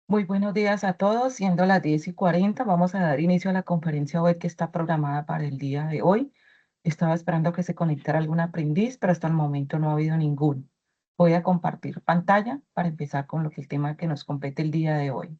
Muy buenos días a todos. Siendo las 10:40, vamos a dar inicio a la conferencia web que está programada para el día de hoy. Estaba esperando que se conectara algún aprendiz, pero hasta el momento no ha habido ninguno. Voy a compartir pantalla para empezar con el tema que nos compete el día de hoy.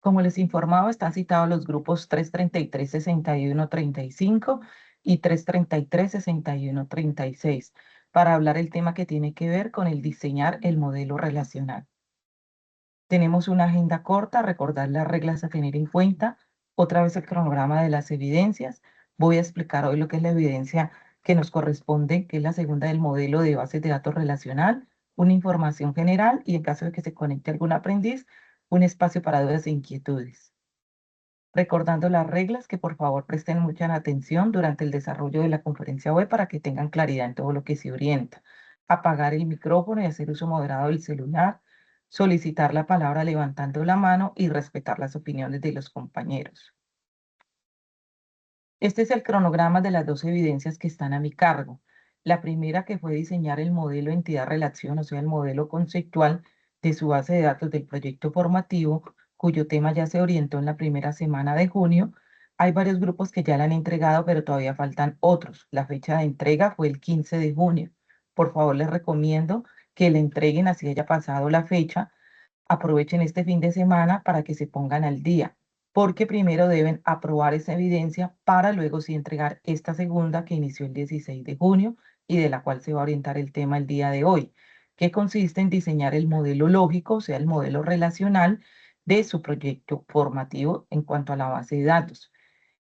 Como les informaba, están citados los grupos 333-6135 y 333-6136 para hablar el tema que tiene que ver con el diseñar el modelo relacional. Tenemos una agenda corta, recordar las reglas a tener en cuenta, otra vez el cronograma de las evidencias. Voy a explicar hoy lo que es la evidencia que nos corresponde, que es la segunda del modelo de bases de datos relacional, una información general y en caso de que se conecte algún aprendiz, un espacio para dudas e inquietudes. Recordando las reglas, que por favor presten mucha atención durante el desarrollo de la conferencia web para que tengan claridad en todo lo que se orienta. Apagar el micrófono y hacer uso moderado del celular, solicitar la palabra levantando la mano y respetar las opiniones de los compañeros. Este es el cronograma de las dos evidencias que están a mi cargo. La primera, que fue diseñar el modelo entidad-relación, o sea, el modelo conceptual de su base de datos del proyecto formativo, cuyo tema ya se orientó en la primera semana de junio. Hay varios grupos que ya la han entregado, pero todavía faltan otros. La fecha de entrega fue el 15 de junio. Por favor, les recomiendo que le entreguen así haya pasado la fecha. Aprovechen este fin de semana para que se pongan al día, porque primero deben aprobar esa evidencia para luego sí entregar esta segunda que inició el 16 de junio y de la cual se va a orientar el tema el día de hoy, que consiste en diseñar el modelo lógico, o sea, el modelo relacional de su proyecto formativo en cuanto a la base de datos.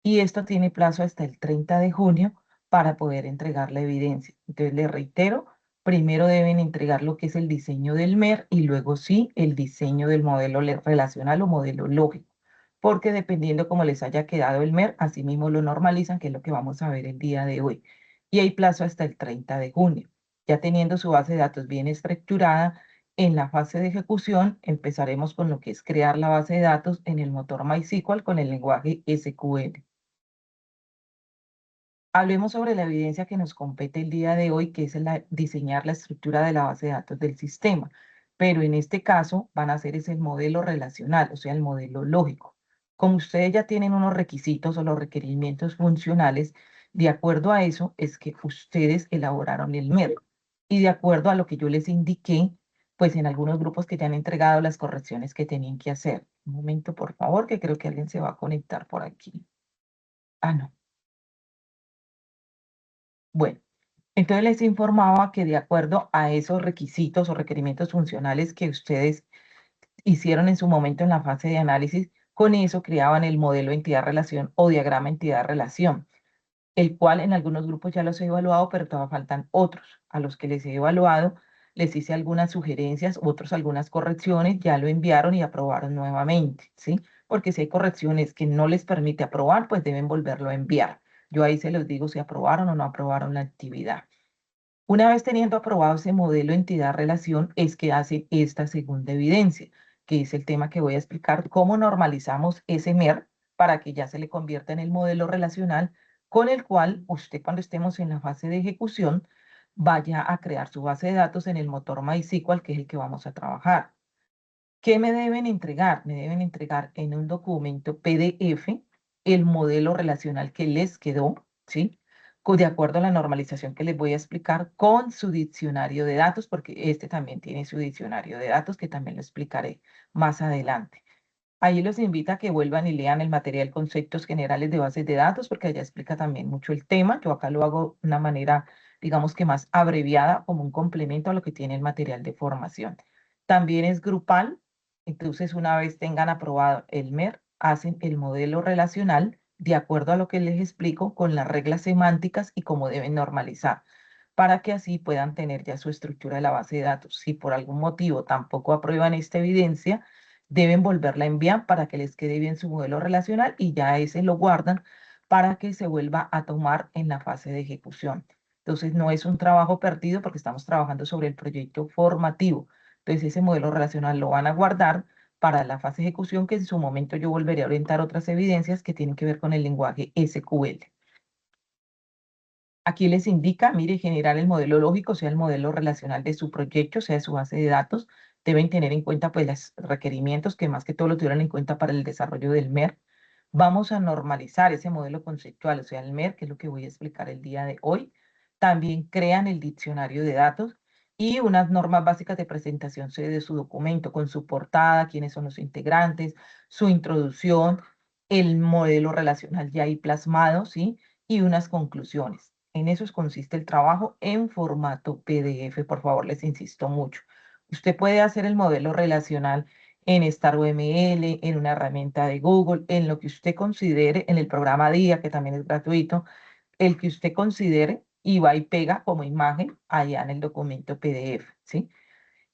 Y esto tiene plazo hasta el 30 de junio para poder entregar la evidencia. Entonces, les reitero, primero deben entregar lo que es el diseño del MER y luego sí el diseño del modelo relacional o modelo lógico, porque dependiendo cómo les haya quedado el MER, así mismo lo normalizan, que es lo que vamos a ver el día de hoy. Y hay plazo hasta el 30 de junio. Ya teniendo su base de datos bien estructurada, en la fase de ejecución empezaremos con lo que es crear la base de datos en el motor MySQL con el lenguaje SQL. Hablemos sobre la evidencia que nos compete el día de hoy, que es diseñar la estructura de la base de datos del sistema. Pero en este caso van a hacer ese modelo relacional, o sea, el modelo lógico. Como ustedes ya tienen unos requisitos o los requerimientos funcionales, de acuerdo a eso es que ustedes elaboraron el MER. Y de acuerdo a lo que yo les indiqué, pues en algunos grupos que ya han entregado las correcciones que tenían que hacer. Un momento, por favor, que creo que alguien se va a conectar por aquí. Ah, no. Bueno. Entonces les informaba que de acuerdo a esos requisitos o requerimientos funcionales que ustedes hicieron en su momento en la fase de análisis, con eso creaban el modelo entidad-relación o diagrama entidad-relación, el cual en algunos grupos ya los he evaluado, pero todavía faltan otros. A los que les he evaluado, les hice algunas sugerencias, otros algunas correcciones, ya lo enviaron y aprobaron nuevamente, ¿sí? Porque si hay correcciones que no les permite aprobar, pues deben volverlo a enviar. Yo ahí se los digo si aprobaron o no aprobaron la actividad. Una vez teniendo aprobado ese modelo entidad-relación, es que hace esta segunda evidencia, que es el tema que voy a explicar, cómo normalizamos ese MER para que ya se le convierta en el modelo relacional con el cual usted, cuando estemos en la fase de ejecución, vaya a crear su base de datos en el motor MySQL, que es el que vamos a trabajar. ¿Qué me deben entregar? Me deben entregar en un documento PDF el modelo relacional que les quedó, ¿sí? De acuerdo a la normalización que les voy a explicar con su diccionario de datos, porque este también tiene su diccionario de datos, que también lo explicaré más adelante. Ahí los invito a que vuelvan y lean el material Conceptos Generales de Bases de Datos, porque allá explica también mucho el tema. Yo acá lo hago de una manera, digamos que más abreviada, como un complemento a lo que tiene el material de formación. También es grupal, entonces una vez tengan aprobado el MER, hacen el modelo relacional de acuerdo a lo que les explico con las reglas semánticas y cómo deben normalizar, para que así puedan tener ya su estructura de la base de datos. Si por algún motivo tampoco aprueban esta evidencia, deben volverla a enviar para que les quede bien su modelo relacional y ya ese lo guardan para que se vuelva a tomar en la fase de ejecución. Entonces, no es un trabajo perdido porque estamos trabajando sobre el proyecto formativo. Entonces, ese modelo relacional lo van a guardar para la fase de ejecución, que en su momento yo volveré a orientar otras evidencias que tienen que ver con el lenguaje SQL. Aquí les indica, mire, generar el modelo lógico, o sea, el modelo relacional de su proyecto, o sea, de su base de datos. Deben tener en cuenta, pues, los requerimientos que más que todo lo tuvieran en cuenta para el desarrollo del MER. Vamos a normalizar ese modelo conceptual, o sea, el MER, que es lo que voy a explicar el día de hoy. También crean el diccionario de datos y unas normas básicas de presentación de su documento, con su portada, quiénes son los integrantes, su introducción, el modelo relacional ya ahí plasmado, ¿sí? Y unas conclusiones. En eso consiste el trabajo en formato PDF, por favor, les insisto mucho. Usted puede hacer el modelo relacional en StarUML, en una herramienta de Google, en lo que usted considere, en el programa DIA, que también es gratuito, el que usted considere y va y pega como imagen allá en el documento PDF, ¿sí?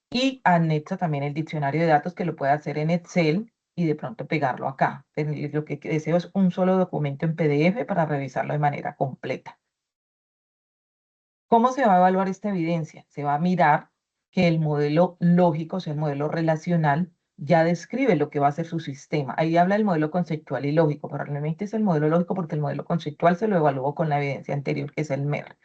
Y anexa también el diccionario de datos que lo puede hacer en Excel y de pronto pegarlo acá. Lo que deseo es un solo documento en PDF para revisarlo de manera completa. ¿Cómo se va a evaluar esta evidencia? Se va a mirar que el modelo lógico, o sea, el modelo relacional, ya describe lo que va a ser su sistema. Ahí habla el modelo conceptual y lógico, pero realmente es el modelo lógico porque el modelo conceptual se lo evaluó con la evidencia anterior, que es el MER.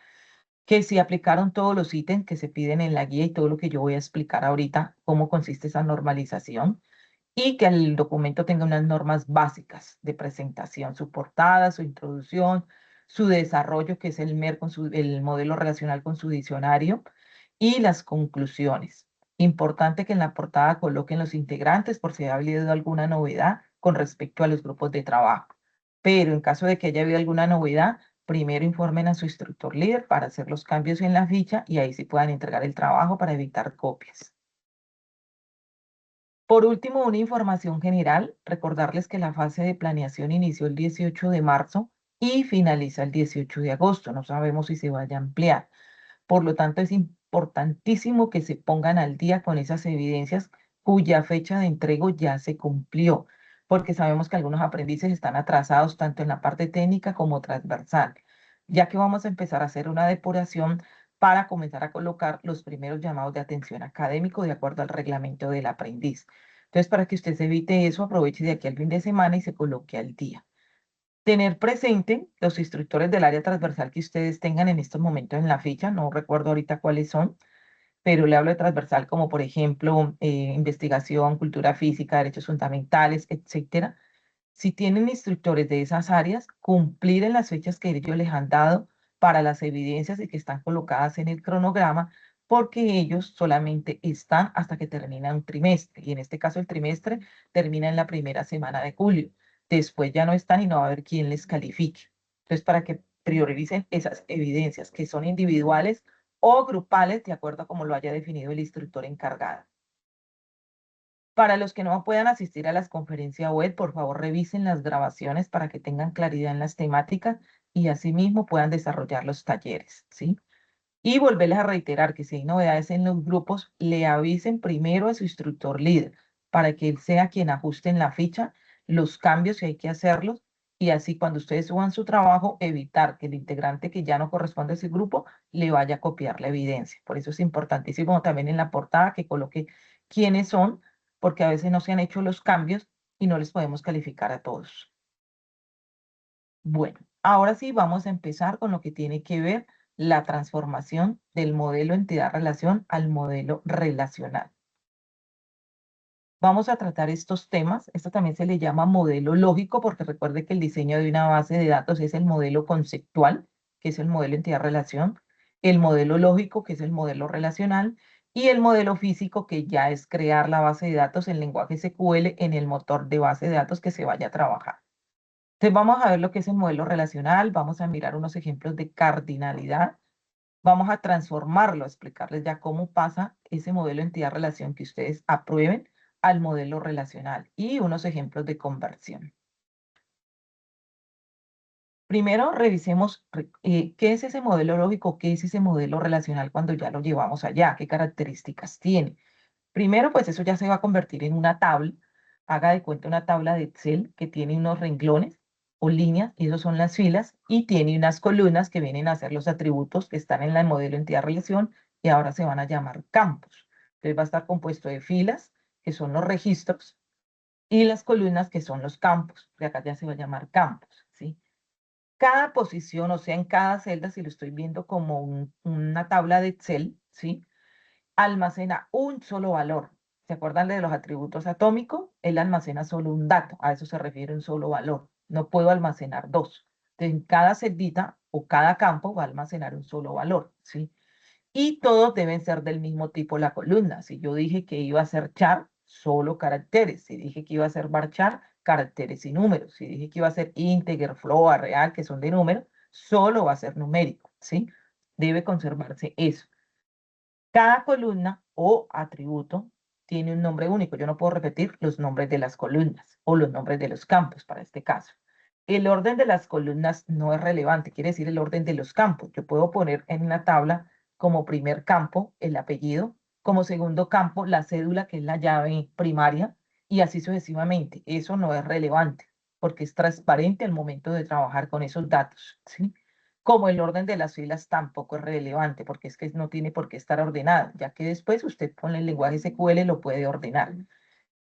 Que si aplicaron todos los ítems que se piden en la guía y todo lo que yo voy a explicar ahorita, cómo consiste esa normalización, y que el documento tenga unas normas básicas de presentación, su portada, su introducción, su desarrollo, que es el MER con el modelo relacional con su diccionario, y las conclusiones. Importante que en la portada coloquen los integrantes por si ha habido alguna novedad con respecto a los grupos de trabajo. Pero en caso de que haya habido alguna novedad, primero informen a su instructor líder para hacer los cambios en la ficha y ahí sí puedan entregar el trabajo para evitar copias. Por último, una información general, recordarles que la fase de planeación inició el 18 de marzo y finaliza el 18 de agosto. No sabemos si se vaya a ampliar. Por lo tanto, es importantísimo que se pongan al día con esas evidencias cuya fecha de entrego ya se cumplió, porque sabemos que algunos aprendices están atrasados tanto en la parte técnica como transversal, ya que vamos a empezar a hacer una depuración para comenzar a colocar los primeros llamados de atención académico de acuerdo al reglamento del aprendiz. Entonces, para que usted se evite eso, aproveche de aquí al fin de semana y se coloque al día. Tener presente los instructores del área transversal que ustedes tengan en estos momentos en la ficha, no recuerdo ahorita cuáles son, pero le hablo de transversal como por ejemplo investigación, cultura física, derechos fundamentales, etcétera. Si tienen instructores de esas áreas, cumplir en las fechas que ellos les han dado para las evidencias y que están colocadas en el cronograma, porque ellos solamente están hasta que termina un trimestre, y en este caso el trimestre termina en la primera semana de julio. Después ya no están y no va a haber quien les califique. Entonces, para que prioricen esas evidencias que son individuales o grupales, de acuerdo a como lo haya definido el instructor encargado. Para los que no puedan asistir a las conferencias web, por favor revisen las grabaciones para que tengan claridad en las temáticas y asimismo puedan desarrollar los talleres, ¿sí? Y volverles a reiterar que si hay novedades en los grupos, le avisen primero a su instructor líder para que él sea quien ajuste en la ficha los cambios si hay que hacerlos y así cuando ustedes suban su trabajo, evitar que el integrante que ya no corresponde a ese grupo le vaya a copiar la evidencia. Por eso es importantísimo también en la portada que coloque quiénes son, porque a veces no se han hecho los cambios y no les podemos calificar a todos. Bueno, ahora sí vamos a empezar con lo que tiene que ver la transformación del modelo entidad-relación al modelo relacional. Vamos a tratar estos temas. Esto también se le llama modelo lógico porque recuerde que el diseño de una base de datos es el modelo conceptual, que es el modelo entidad-relación, el modelo lógico, que es el modelo relacional, y el modelo físico, que ya es crear la base de datos en lenguaje SQL en el motor de base de datos que se vaya a trabajar. Entonces vamos a ver lo que es el modelo relacional, vamos a mirar unos ejemplos de cardinalidad, vamos a transformarlo, a explicarles ya cómo pasa ese modelo entidad-relación que ustedes aprueben al modelo relacional y unos ejemplos de conversión. Primero revisemos qué es ese modelo lógico, qué es ese modelo relacional cuando ya lo llevamos allá, qué características tiene. Primero, pues eso ya se va a convertir en una tabla. Haga de cuenta una tabla de Excel que tiene unos renglones o líneas, y esos son las filas, y tiene unas columnas que vienen a ser los atributos que están en el modelo entidad-relación y ahora se van a llamar campos. Entonces va a estar compuesto de filas, que son los registros, y las columnas, que son los campos, que acá ya se va a llamar campos, ¿sí? Cada posición, o sea, en cada celda, si lo estoy viendo como una tabla de Excel, ¿sí? Almacena un solo valor. ¿Se acuerdan de los atributos atómicos? Él almacena solo un dato, a eso se refiere un solo valor. No puedo almacenar dos. Entonces, en cada celdita o cada campo va a almacenar un solo valor, ¿sí? Y todos deben ser del mismo tipo la columna. Si yo dije que iba a ser char, solo caracteres. Si dije que iba a ser varchar, caracteres y números. Si dije que iba a ser integer, float, real, que son de números, solo va a ser numérico, ¿sí? Debe conservarse eso. Cada columna o atributo tiene un nombre único. Yo no puedo repetir los nombres de las columnas o los nombres de los campos para este caso. El orden de las columnas no es relevante, quiere decir el orden de los campos. Yo puedo poner en la tabla como primer campo el apellido, como segundo campo la cédula, que es la llave primaria, y así sucesivamente. Eso no es relevante porque es transparente al momento de trabajar con esos datos, ¿sí? Como el orden de las filas tampoco es relevante, porque es que no tiene por qué estar ordenado, ya que después usted con el lenguaje SQL lo puede ordenar.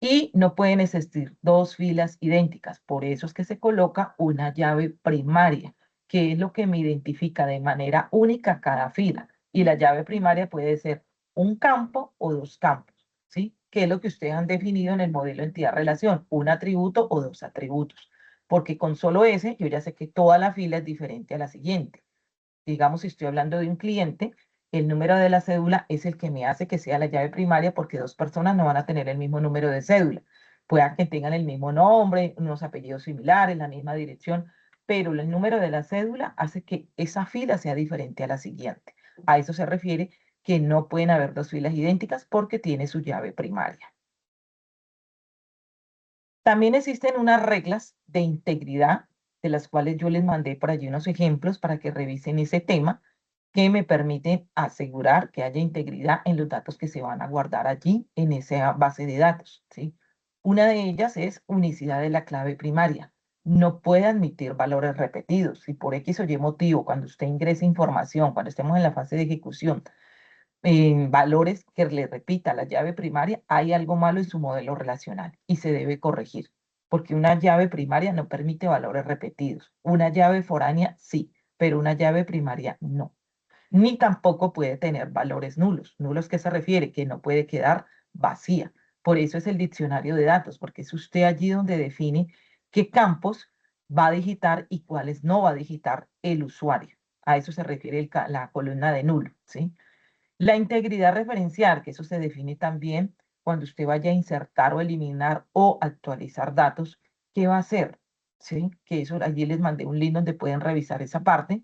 Y no pueden existir dos filas idénticas, por eso es que se coloca una llave primaria, que es lo que me identifica de manera única cada fila. Y la llave primaria puede ser un campo o dos campos, ¿sí? Que es lo que ustedes han definido en el modelo entidad-relación, un atributo o dos atributos, porque con solo ese yo ya sé que toda la fila es diferente a la siguiente. Digamos, si estoy hablando de un cliente, el número de la cédula es el que me hace que sea la llave primaria porque dos personas no van a tener el mismo número de cédula. Puedan que tengan el mismo nombre, unos apellidos similares, la misma dirección, pero el número de la cédula hace que esa fila sea diferente a la siguiente. A eso se refiere que no pueden haber dos filas idénticas porque tiene su llave primaria. También existen unas reglas de integridad, de las cuales yo les mandé por allí unos ejemplos para que revisen ese tema, que me permiten asegurar que haya integridad en los datos que se van a guardar allí en esa base de datos, ¿sí? Una de ellas es unicidad de la clave primaria. No puede admitir valores repetidos. Si por X o Y motivo, cuando usted ingrese información, cuando estemos en la fase de ejecución, en valores que le repita la llave primaria, hay algo malo en su modelo relacional y se debe corregir, porque una llave primaria no permite valores repetidos. Una llave foránea sí, pero una llave primaria no. Ni tampoco puede tener valores nulos. ¿Nulos qué se refiere? Que no puede quedar vacía. Por eso es el diccionario de datos, porque es usted allí donde define qué campos va a digitar y cuáles no va a digitar el usuario. A eso se refiere la columna de nulo, ¿sí? La integridad referencial, que eso se define también cuando usted vaya a insertar o eliminar o actualizar datos, ¿qué va a hacer? ¿Sí? Que eso allí les mandé un link donde pueden revisar esa parte,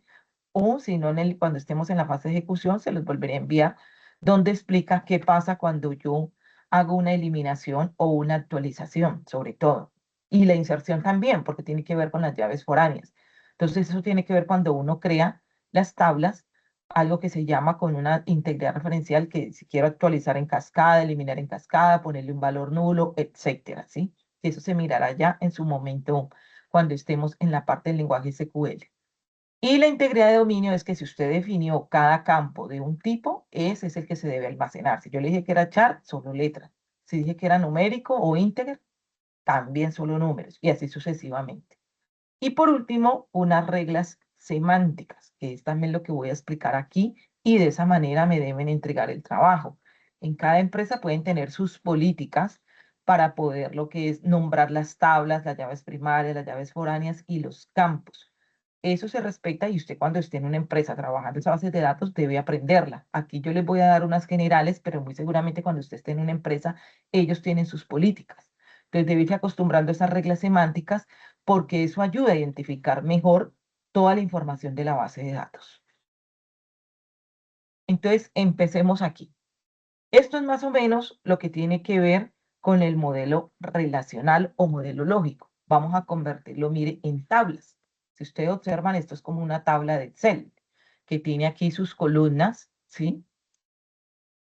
o si no, cuando estemos en la fase de ejecución, se los volveré a enviar, donde explica qué pasa cuando yo hago una eliminación o una actualización, sobre todo. Y la inserción también, porque tiene que ver con las llaves foráneas. Entonces, eso tiene que ver cuando uno crea las tablas, algo que se llama con una integridad referencial, que si quiero actualizar en cascada, eliminar en cascada, ponerle un valor nulo, etcétera, ¿sí? Eso se mirará ya en su momento cuando estemos en la parte del lenguaje SQL. Y la integridad de dominio es que si usted definió cada campo de un tipo, ese es el que se debe almacenar. Si yo le dije que era char, solo letras. Si dije que era numérico o integer, también solo números, y así sucesivamente. Y por último, unas reglas semánticas, que es también lo que voy a explicar aquí, y de esa manera me deben entregar el trabajo. En cada empresa pueden tener sus políticas para poder lo que es nombrar las tablas, las llaves primarias, las llaves foráneas y los campos. Eso se respeta y usted cuando esté en una empresa trabajando esa base de datos debe aprenderla. Aquí yo les voy a dar unas generales, pero muy seguramente cuando usted esté en una empresa, ellos tienen sus políticas. Entonces debe irse acostumbrando a esas reglas semánticas porque eso ayuda a identificar mejor toda la información de la base de datos. Entonces, empecemos aquí. Esto es más o menos lo que tiene que ver con el modelo relacional o modelo lógico. Vamos a convertirlo, mire, en tablas. Si ustedes observan, esto es como una tabla de Excel, que tiene aquí sus columnas, ¿sí?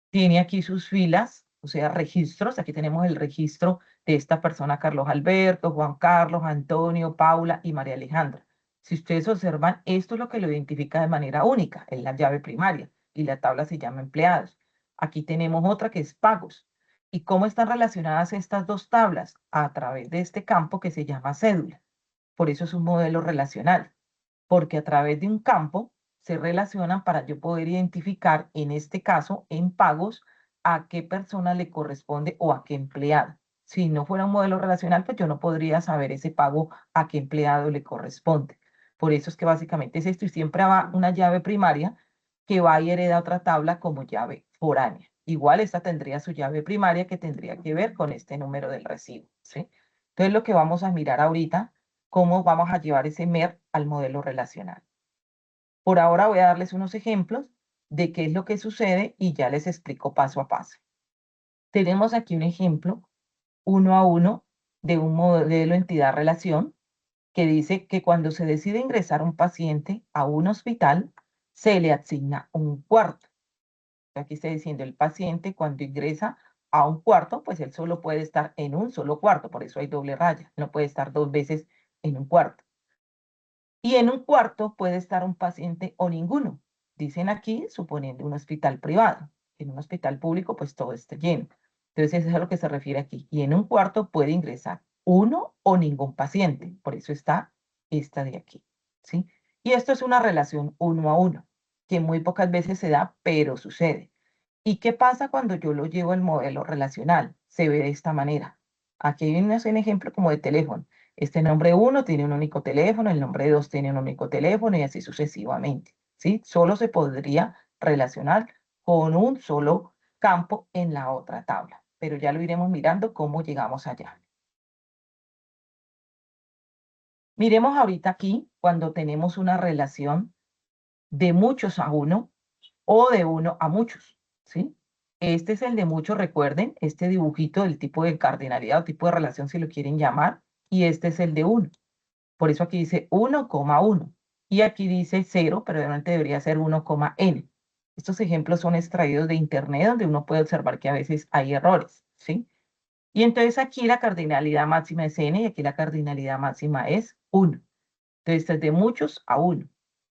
Tiene aquí sus filas, o sea, registros. Aquí tenemos el registro de esta persona, Carlos Alberto, Juan Carlos, Antonio, Paula y María Alejandra. Si ustedes observan, esto es lo que lo identifica de manera única, es la llave primaria, y la tabla se llama empleados. Aquí tenemos otra que es pagos. ¿Y cómo están relacionadas estas dos tablas? A través de este campo que se llama cédula. Por eso es un modelo relacional. porque a través de un campo se relacionan para yo poder identificar, en este caso, en pagos, a qué persona le corresponde o a qué empleado. Si no fuera un modelo relacional, pues yo no podría saber ese pago a qué empleado le corresponde. Por eso es que básicamente es esto y siempre va una llave primaria que va y hereda otra tabla como llave foránea. Igual esta tendría su llave primaria que tendría que ver con este número del recibo, ¿sí? Entonces lo que vamos a mirar ahorita, cómo vamos a llevar ese MER al modelo relacional. Por ahora voy a darles unos ejemplos de qué es lo que sucede y ya les explico paso a paso. Tenemos aquí un ejemplo 1 a 1 de un modelo entidad-relación que dice que cuando se decide ingresar un paciente a un hospital, se le asigna un cuarto. Aquí está diciendo el paciente cuando ingresa a un cuarto, pues él solo puede estar en un solo cuarto, por eso hay doble raya, no puede estar 2 veces en un cuarto. Y en un cuarto puede estar un paciente o ninguno. Dicen aquí, suponiendo un hospital privado. En un hospital público, pues todo está lleno. Entonces, eso es a lo que se refiere aquí. Y en un cuarto puede ingresar uno o ningún paciente. Por eso está esta de aquí. ¿Sí? Y esto es una relación 1 a 1, que muy pocas veces se da, pero sucede. ¿Y qué pasa cuando yo lo llevo al modelo relacional? Se ve de esta manera. Aquí hay un ejemplo como de teléfono. Este nombre 1 tiene un único teléfono, el nombre 2 tiene un único teléfono y así sucesivamente, ¿sí? Solo se podría relacionar con un solo campo en la otra tabla, pero ya lo iremos mirando cómo llegamos allá. Miremos ahorita aquí cuando tenemos una relación de muchos a uno o de uno a muchos, ¿sí? Este es el de muchos, recuerden, este dibujito del tipo de cardinalidad o tipo de relación, si lo quieren llamar, y este es el de uno. Por eso aquí dice 1,1 y aquí dice 0, pero realmente debería ser 1,n. Estos ejemplos son extraídos de internet donde uno puede observar que a veces hay errores, ¿sí? Y entonces aquí la cardinalidad máxima es n y aquí la cardinalidad máxima es 1. Entonces es de muchos a 1.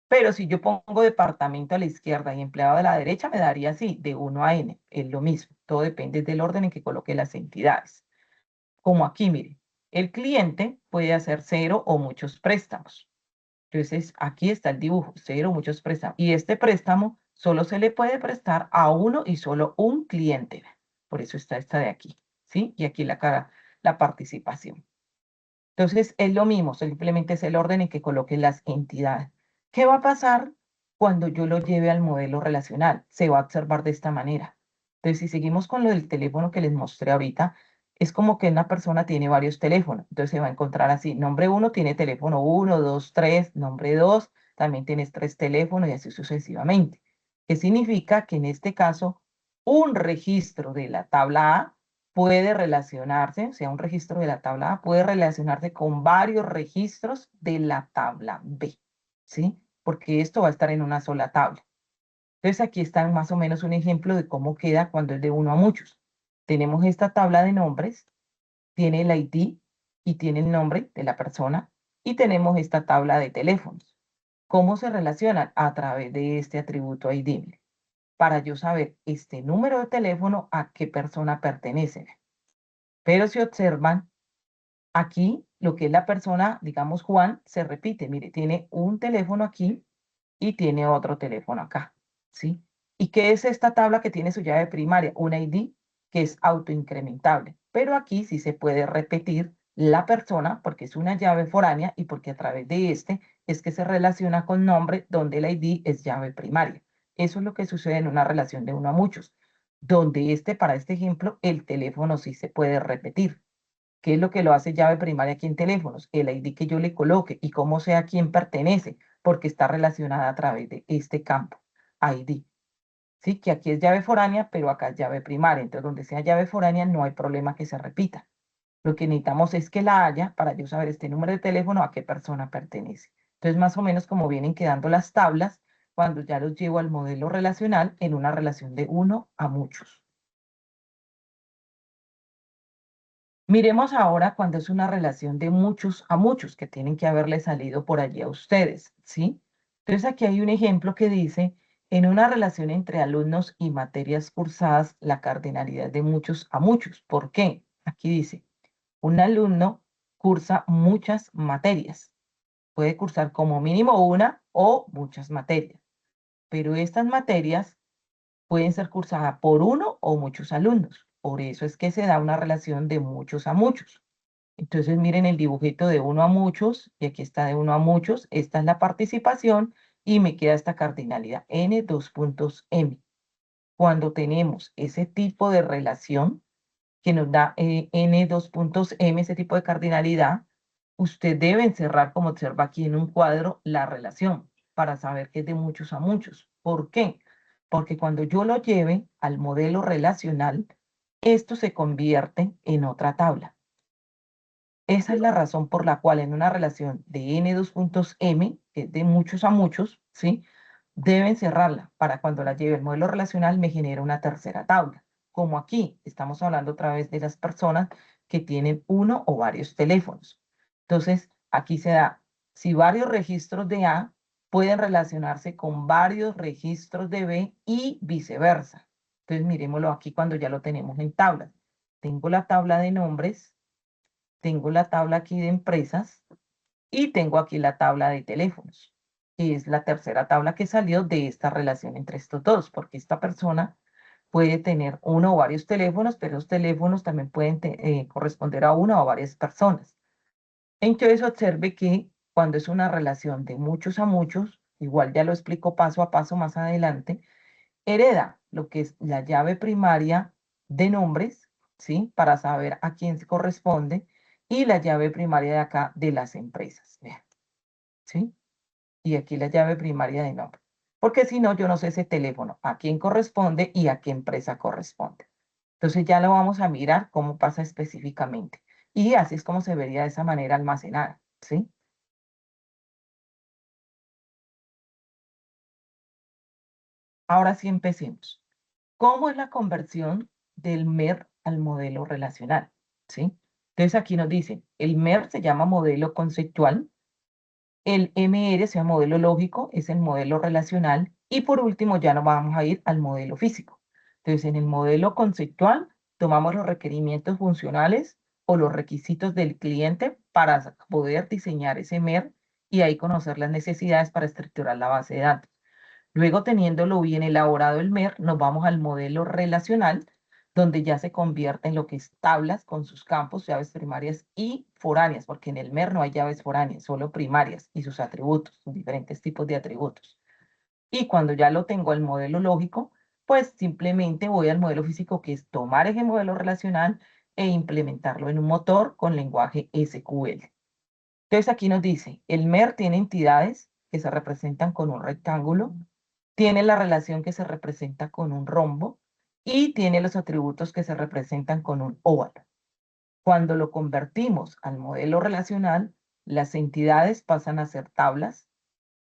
Pero si yo pongo departamento a la izquierda y empleado a la derecha, me daría así, de 1 a n. Es lo mismo. Todo depende del orden en que coloque las entidades. Como aquí, mire, el cliente puede hacer 0 o muchos préstamos. Entonces, aquí está el dibujo, 0, muchos préstamos. Y este préstamo solo se le puede prestar a uno y solo un cliente. Por eso está esta de aquí, ¿sí? Y aquí la participación. Entonces, es lo mismo, simplemente es el orden en que coloque las entidades. ¿Qué va a pasar cuando yo lo lleve al modelo relacional? Se va a observar de esta manera. Entonces, si seguimos con lo del teléfono que les mostré ahorita, es como que una persona tiene varios teléfonos. Entonces, se va a encontrar así. Nombre 1 tiene teléfono 1, 2, 3. Nombre 2 también tienes 3 teléfonos y así sucesivamente. ¿Qué significa? Que en este caso, un registro de la tabla A puede relacionarse, o sea, un registro de la tabla A puede relacionarse con varios registros de la tabla B, ¿sí? Porque esto va a estar en una sola tabla. Entonces aquí está más o menos un ejemplo de cómo queda cuando es de uno a muchos. Tenemos esta tabla de nombres, tiene el ID y tiene el nombre de la persona y tenemos esta tabla de teléfonos. ¿Cómo se relacionan? A través de este atributo ID. Mire, para yo saber este número de teléfono a qué persona pertenece. Pero si observan, aquí lo que es la persona, digamos Juan, se repite. Mire, tiene un teléfono aquí y tiene otro teléfono acá, ¿sí? ¿Y qué es esta tabla que tiene su llave primaria? Un ID que es autoincrementable. Pero aquí sí se puede repetir la persona porque es una llave foránea y porque a través de este es que se relaciona con nombre donde el ID es llave primaria. Eso es lo que sucede en una relación de uno a muchos, donde para este ejemplo, el teléfono sí se puede repetir. ¿Qué es lo que lo hace llave primaria aquí en teléfonos? El ID que yo le coloque y cómo sé a quién pertenece, porque está relacionada a través de este campo, ID. Sí, que aquí es llave foránea, pero acá es llave primaria. Entonces, donde sea llave foránea, no hay problema que se repita. Lo que necesitamos es que la haya para yo saber este número de teléfono a qué persona pertenece. Entonces, más o menos como vienen quedando las tablas cuando ya los llevo al modelo relacional en una relación de uno a muchos. Miremos ahora cuando es una relación de muchos a muchos que tienen que haberle salido por allí a ustedes, ¿sí? Entonces aquí hay un ejemplo que dice, en una relación entre alumnos y materias cursadas, la cardinalidad de muchos a muchos. ¿Por qué? Aquí dice, un alumno cursa muchas materias. puede cursar como mínimo una o muchas materias, pero estas materias pueden ser cursadas por uno o muchos alumnos. Por eso es que se da una relación de muchos a muchos. Entonces miren el dibujito de uno a muchos, y aquí está de uno a muchos. Esta es la participación y me queda esta cardinalidad, n dos puntos m. Cuando tenemos ese tipo de relación que nos da n dos puntos m, ese tipo de cardinalidad, usted debe encerrar, como observa aquí en un cuadro, la relación para saber que es de muchos a muchos. ¿Por qué? Porque cuando yo lo lleve al modelo relacional, esto se convierte en otra tabla. Esa es la razón por la cual en una relación de n dos puntos m, que es de muchos a muchos, ¿sí? Deben cerrarla para cuando la lleve el modelo relacional me genera una tercera tabla. Como aquí estamos hablando otra vez de las personas que tienen uno o varios teléfonos. Entonces, aquí se da, si varios registros de A pueden relacionarse con varios registros de B y viceversa. Entonces, miremoslo aquí cuando ya lo tenemos en tablas. Tengo la tabla de nombres, tengo la tabla aquí de empresas y tengo aquí la tabla de teléfonos, que es la tercera tabla que salió de esta relación entre estos dos, porque esta persona puede tener uno o varios teléfonos, pero los teléfonos también pueden corresponder a una o varias personas. Entonces observe que cuando es una relación de muchos a muchos, igual ya lo explico paso a paso más adelante, hereda lo que es la llave primaria de nombres, ¿sí? Para saber a quién se corresponde, y la llave primaria de acá de las empresas, vean, ¿sí? Y aquí la llave primaria de nombre. Porque si no, yo no sé ese teléfono, a quién corresponde y a qué empresa corresponde. Entonces ya lo vamos a mirar cómo pasa específicamente. Y así es como se vería de esa manera almacenada, ¿sí? Ahora sí empecemos. ¿Cómo es la conversión del MER al modelo relacional? ¿Sí? Entonces aquí nos dicen, el MER se llama modelo conceptual, el MR, o sea, modelo lógico, es el modelo relacional, y por último ya nos vamos a ir al modelo físico. Entonces, en el modelo conceptual tomamos los requerimientos funcionales o los requisitos del cliente para poder diseñar ese MER y ahí conocer las necesidades para estructurar la base de datos. Luego, teniéndolo bien elaborado el MER, nos vamos al modelo relacional, donde ya se convierte en lo que es tablas con sus campos, llaves primarias y foráneas, porque en el MER no hay llaves foráneas, solo primarias y sus atributos, sus diferentes tipos de atributos. Y cuando ya lo tengo al modelo lógico, pues simplemente voy al modelo físico, que es tomar ese modelo relacional e implementarlo en un motor con lenguaje SQL. Entonces aquí nos dice, el MER tiene entidades que se representan con un rectángulo, tiene la relación que se representa con un rombo y tiene los atributos que se representan con un óvalo. Cuando lo convertimos al modelo relacional, las entidades pasan a ser tablas,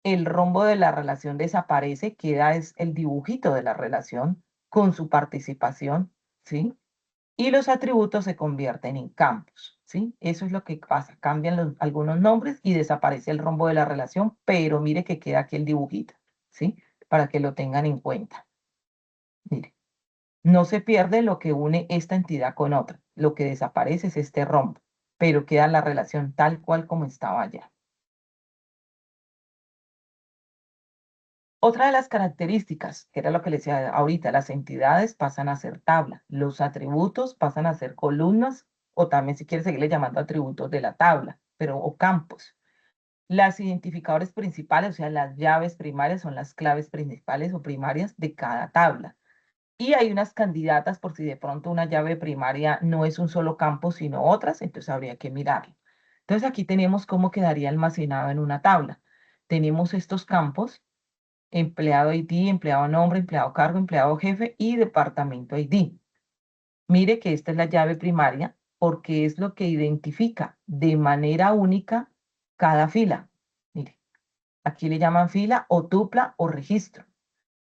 el rombo de la relación desaparece, queda es el dibujito de la relación con su participación, ¿sí? Y los atributos se convierten en campos, ¿sí? Eso es lo que pasa, cambian algunos nombres y desaparece el rombo de la relación, pero mire que queda aquí el dibujito, ¿sí? Para que lo tengan en cuenta. Mire, no se pierde lo que une esta entidad con otra, lo que desaparece es este rombo, pero queda la relación tal cual como estaba ya. Otra de las características, que era lo que le decía ahorita, las entidades pasan a ser tabla, los atributos pasan a ser columnas, o también si quieres seguirle llamando atributos de la tabla, pero o campos. Las identificadores principales, o sea, las llaves primarias, son las claves principales o primarias de cada tabla. Y hay unas candidatas por si de pronto una llave primaria no es un solo campo, sino otras, entonces habría que mirarlo. Entonces aquí tenemos cómo quedaría almacenado en una tabla. Tenemos estos campos: empleado ID, empleado nombre, empleado cargo, empleado jefe y departamento ID. Mire que esta es la llave primaria porque es lo que identifica de manera única cada fila. Mire, aquí le llaman fila o tupla o registro.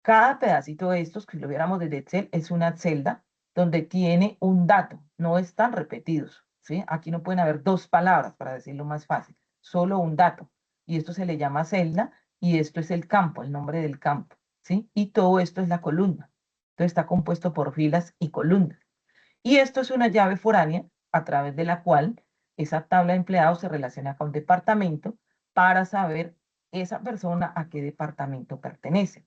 Cada pedacito de estos, que lo viéramos desde Excel, es una celda donde tiene un dato, no están repetidos, ¿sí? Aquí no pueden haber dos palabras, para decirlo más fácil, solo un dato. Y esto se le llama celda y esto es el campo, el nombre del campo, ¿sí? Y todo esto es la columna. Entonces está compuesto por filas y columnas. Y esto es una llave foránea a través de la cual esa tabla de empleados se relaciona con departamento para saber esa persona a qué departamento pertenece.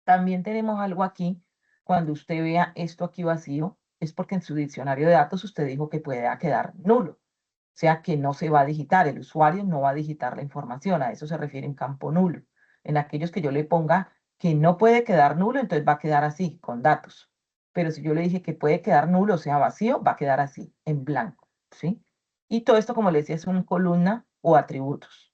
También tenemos algo aquí, cuando usted vea esto aquí vacío, es porque en su diccionario de datos usted dijo que puede quedar nulo, o sea que no se va a digitar, el usuario no va a digitar la información, a eso se refiere en campo nulo. En aquellos que yo le ponga que no puede quedar nulo, entonces va a quedar así, con datos. Pero si yo le dije que puede quedar nulo, o sea, vacío, va a quedar así, en blanco, ¿sí? Y todo esto, como le decía, son columna o atributos.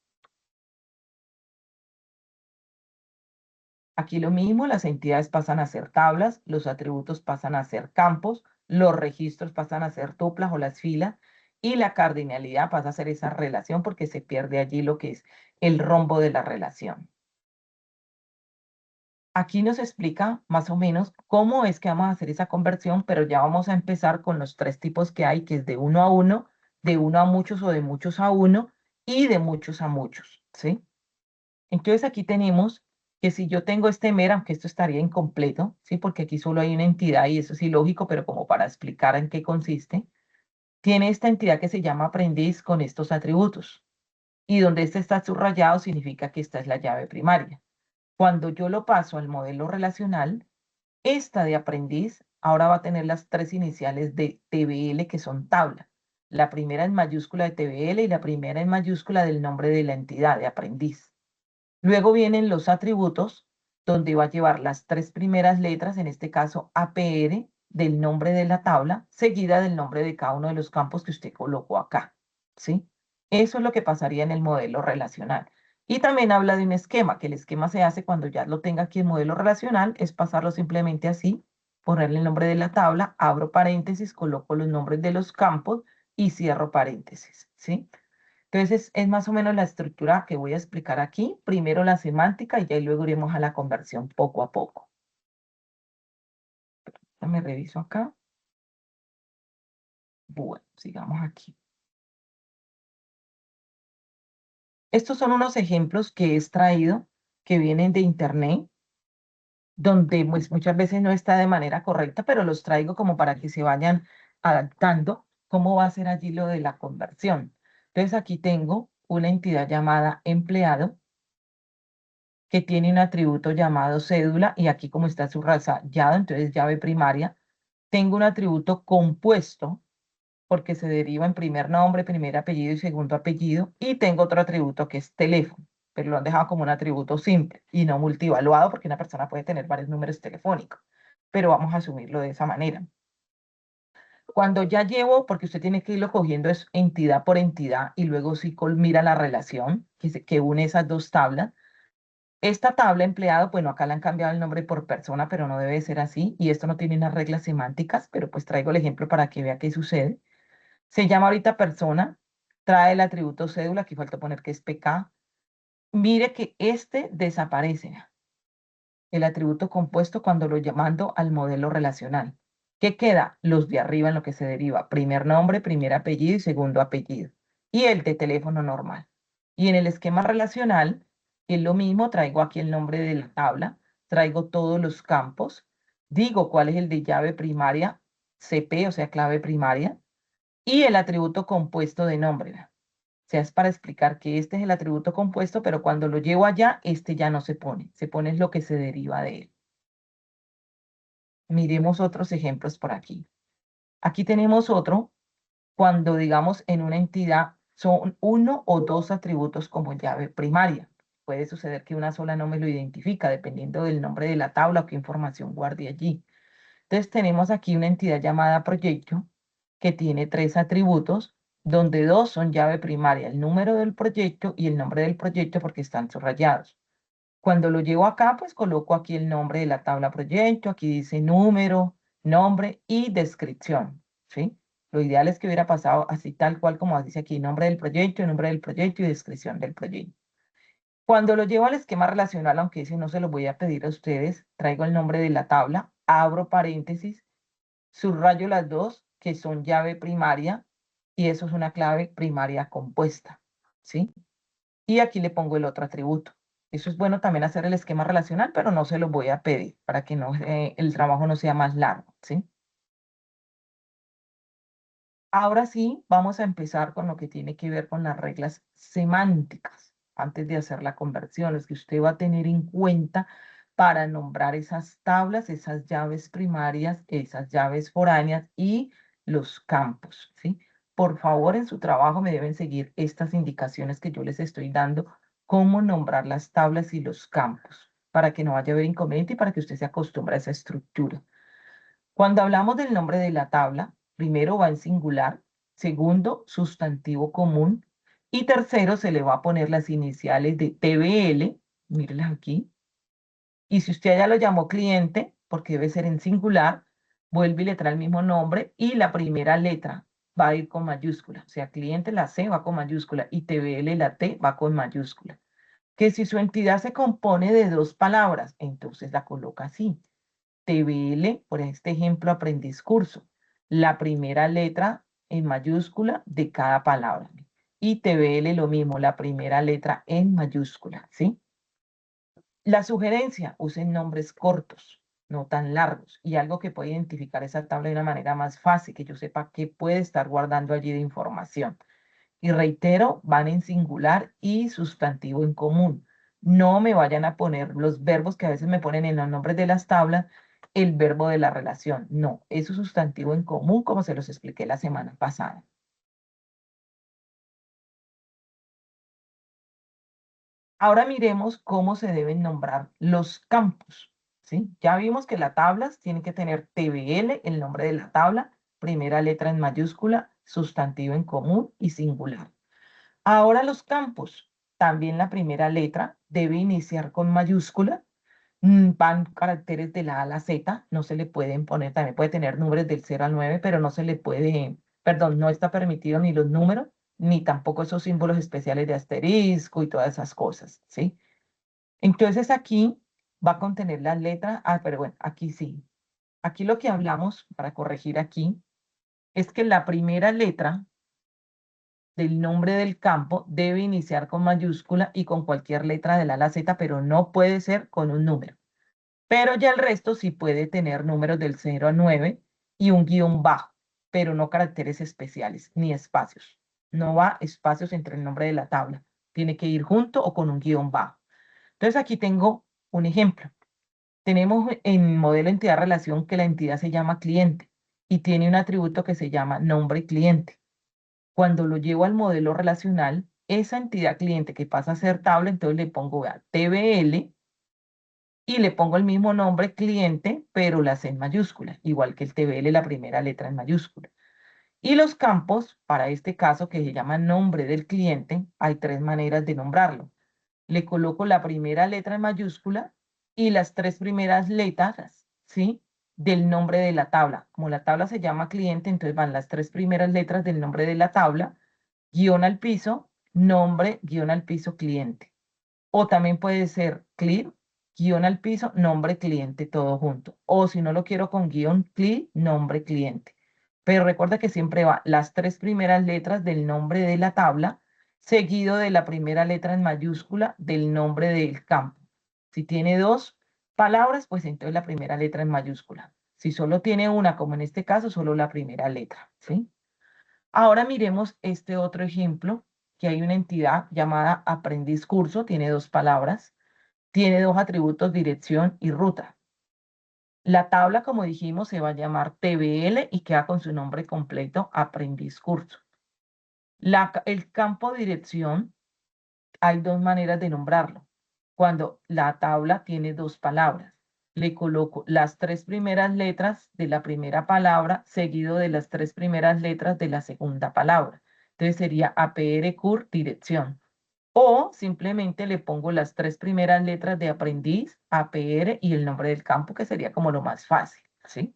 Aquí lo mismo, las entidades pasan a ser tablas, los atributos pasan a ser campos, los registros pasan a ser tuplas o las filas, y la cardinalidad pasa a ser esa relación porque se pierde allí lo que es el rombo de la relación. Aquí nos explica más o menos cómo es que vamos a hacer esa conversión, pero ya vamos a empezar con los tres tipos que hay, que es de uno a uno, de uno a muchos o de muchos a uno, y de muchos a muchos, ¿sí? Entonces aquí tenemos que si yo tengo este MER, aunque esto estaría incompleto, ¿sí? Porque aquí solo hay una entidad y eso es ilógico, pero como para explicar en qué consiste, tiene esta entidad que se llama aprendiz con estos atributos. Y donde este está subrayado significa que esta es la llave primaria. Cuando yo lo paso al modelo relacional, esta de aprendiz ahora va a tener las tres iniciales de TBL que son tabla. La primera en mayúscula de TBL y la primera en mayúscula del nombre de la entidad de aprendiz. Luego vienen los atributos, donde va a llevar las tres primeras letras, en este caso APR, del nombre de la tabla, seguida del nombre de cada uno de los campos que usted colocó acá, ¿sí? Eso es lo que pasaría en el modelo relacional. Y también habla de un esquema, que el esquema se hace cuando ya lo tenga aquí en modelo relacional, es pasarlo simplemente así, ponerle el nombre de la tabla, abro paréntesis, coloco los nombres de los campos y cierro paréntesis, ¿sí? Entonces, es más o menos la estructura que voy a explicar aquí. Primero la semántica y ya luego iremos a la conversión poco a poco. Me reviso acá. Bueno, sigamos aquí. Estos son unos ejemplos que he extraído que vienen de internet, donde pues, muchas veces no está de manera correcta, pero los traigo como para que se vayan adaptando cómo va a ser allí lo de la conversión. Entonces, aquí tengo una entidad llamada empleado, que tiene un atributo llamado cédula, y aquí como está subrayado, entonces llave primaria, tengo un atributo compuesto, porque se deriva en primer nombre, primer apellido y segundo apellido, y tengo otro atributo que es teléfono, pero lo han dejado como un atributo simple y no multivaluado, porque una persona puede tener varios números telefónicos, pero vamos a asumirlo de esa manera. Cuando ya llevo, porque usted tiene que irlo cogiendo es entidad por entidad, y luego sí mira la relación que une esas dos tablas. Esta tabla empleado, bueno, acá le han cambiado el nombre por persona, pero no debe ser así. Y esto no tiene unas reglas semánticas, pero pues traigo el ejemplo para que vea qué sucede. Se llama ahorita persona, trae el atributo cédula, aquí falta poner que es PK. Mire que este desaparece, el atributo compuesto cuando lo llamando al modelo relacional. ¿Qué queda? Los de arriba en lo que se deriva, primer nombre, primer apellido y segundo apellido. Y el de teléfono normal. Y en el esquema relacional, es lo mismo, traigo aquí el nombre de la tabla, traigo todos los campos, digo cuál es el de llave primaria, CP, o sea, clave primaria, y el atributo compuesto de nombre. O sea, es para explicar que este es el atributo compuesto, pero cuando lo llevo allá, este ya no se pone es lo que se deriva de él. Miremos otros ejemplos por aquí. Aquí tenemos otro, cuando digamos en una entidad son uno o dos atributos como llave primaria. Puede suceder que una sola no me lo identifica, dependiendo del nombre de la tabla o qué información guarde allí. Entonces tenemos aquí una entidad llamada proyecto que tiene tres atributos, donde dos son llave primaria, el número del proyecto y el nombre del proyecto porque están subrayados. Cuando lo llevo acá, pues coloco aquí el nombre de la tabla proyecto, aquí dice número, nombre y descripción, ¿sí? Lo ideal es que hubiera pasado así tal cual como dice aquí, nombre del proyecto y descripción del proyecto. Cuando lo llevo al esquema relacional, aunque ese no se lo voy a pedir a ustedes, traigo el nombre de la tabla, abro paréntesis, subrayo las dos, que son llave primaria, y eso es una clave primaria compuesta, ¿sí? Y aquí le pongo el otro atributo. Eso es bueno también hacer el esquema relacional, pero no se lo voy a pedir para que no, el trabajo no sea más largo, ¿sí? Ahora sí, vamos a empezar con lo que tiene que ver con las reglas semánticas. antes de hacer la conversión, los que usted va a tener en cuenta para nombrar esas tablas, esas llaves primarias, esas llaves foráneas y los campos, ¿sí? Por favor, en su trabajo me deben seguir estas indicaciones que yo les estoy dando, cómo nombrar las tablas y los campos, para que no vaya a haber inconveniente y para que usted se acostumbre a esa estructura. Cuando hablamos del nombre de la tabla, primero va en singular, segundo, sustantivo común, y tercero se le va a poner las iniciales de TBL, mírenlas aquí, y si usted ya lo llamó cliente, porque debe ser en singular, vuelve y le trae el mismo nombre y la primera letra va a ir con mayúscula. O sea, cliente la C va con mayúscula y TBL la T va con mayúscula. Que si su entidad se compone de dos palabras, entonces la coloca así. TBL, por este ejemplo, aprendiz curso. La primera letra en mayúscula de cada palabra. Y TBL lo mismo, la primera letra en mayúscula, ¿sí? La sugerencia, usen nombres cortos, no tan largos, y algo que pueda identificar esa tabla de una manera más fácil, que yo sepa qué puede estar guardando allí de información. Y reitero, van en singular y sustantivo en común. No me vayan a poner los verbos que a veces me ponen en los nombres de las tablas, el verbo de la relación. No, eso es sustantivo en común, como se los expliqué la semana pasada. Ahora miremos cómo se deben nombrar los campos, ¿sí? Ya vimos que las tablas tienen que tener TBL, el nombre de la tabla, primera letra en mayúscula, sustantivo en común y singular. Ahora los campos, también la primera letra debe iniciar con mayúscula, van caracteres de la A a la Z, no se le pueden poner, también puede tener números del 0 al 9, pero no se le puede, perdón, no está permitido ni los números, ni tampoco esos símbolos especiales de asterisco y todas esas cosas, ¿sí? Entonces aquí va a contener las letras, pero bueno, aquí sí. Aquí lo que hablamos, para corregir aquí, es que la primera letra del nombre del campo debe iniciar con mayúscula y con cualquier letra de la A a la Z, pero no puede ser con un número. Pero ya el resto sí puede tener números del 0 al 9 y un guión bajo, pero no caracteres especiales ni espacios. No va espacios entre el nombre de la tabla. Tiene que ir junto o con un guión bajo. Entonces aquí tengo un ejemplo. Tenemos en modelo entidad relación que la entidad se llama cliente y tiene un atributo que se llama nombre cliente. Cuando lo llevo al modelo relacional, esa entidad cliente que pasa a ser tabla, entonces le pongo vea, TBL y le pongo el mismo nombre cliente, pero la C en mayúscula, igual que el TBL, la primera letra en mayúscula. Y los campos, para este caso que se llama nombre del cliente, hay tres maneras de nombrarlo. Le coloco la primera letra en mayúscula y las tres primeras letras, ¿sí? Del nombre de la tabla. Como la tabla se llama cliente, entonces van las tres primeras letras del nombre de la tabla, guión al piso, nombre, guión al piso, cliente. O también puede ser clear, guión al piso, nombre cliente, todo junto. O si no lo quiero con guión clear, nombre cliente. Pero recuerda que siempre va las tres primeras letras del nombre de la tabla, seguido de la primera letra en mayúscula del nombre del campo. Si tiene dos palabras, pues entonces la primera letra en mayúscula. Si solo tiene una, como en este caso, solo la primera letra, ¿sí? Ahora miremos este otro ejemplo, que hay una entidad llamada aprendiz curso, tiene dos palabras, tiene dos atributos, dirección y ruta. La tabla, como dijimos, se va a llamar TBL y queda con su nombre completo, aprendiz curso. El campo dirección, hay dos maneras de nombrarlo. Cuando la tabla tiene dos palabras, le coloco las tres primeras letras de la primera palabra seguido de las tres primeras letras de la segunda palabra. Entonces sería APR CUR dirección. O simplemente le pongo las tres primeras letras de aprendiz, APR y el nombre del campo, que sería como lo más fácil, ¿sí?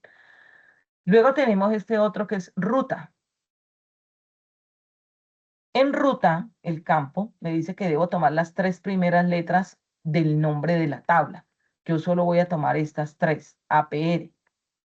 Luego tenemos este otro que es ruta. En ruta, el campo me dice que debo tomar las tres primeras letras del nombre de la tabla. Yo solo voy a tomar estas tres, APR.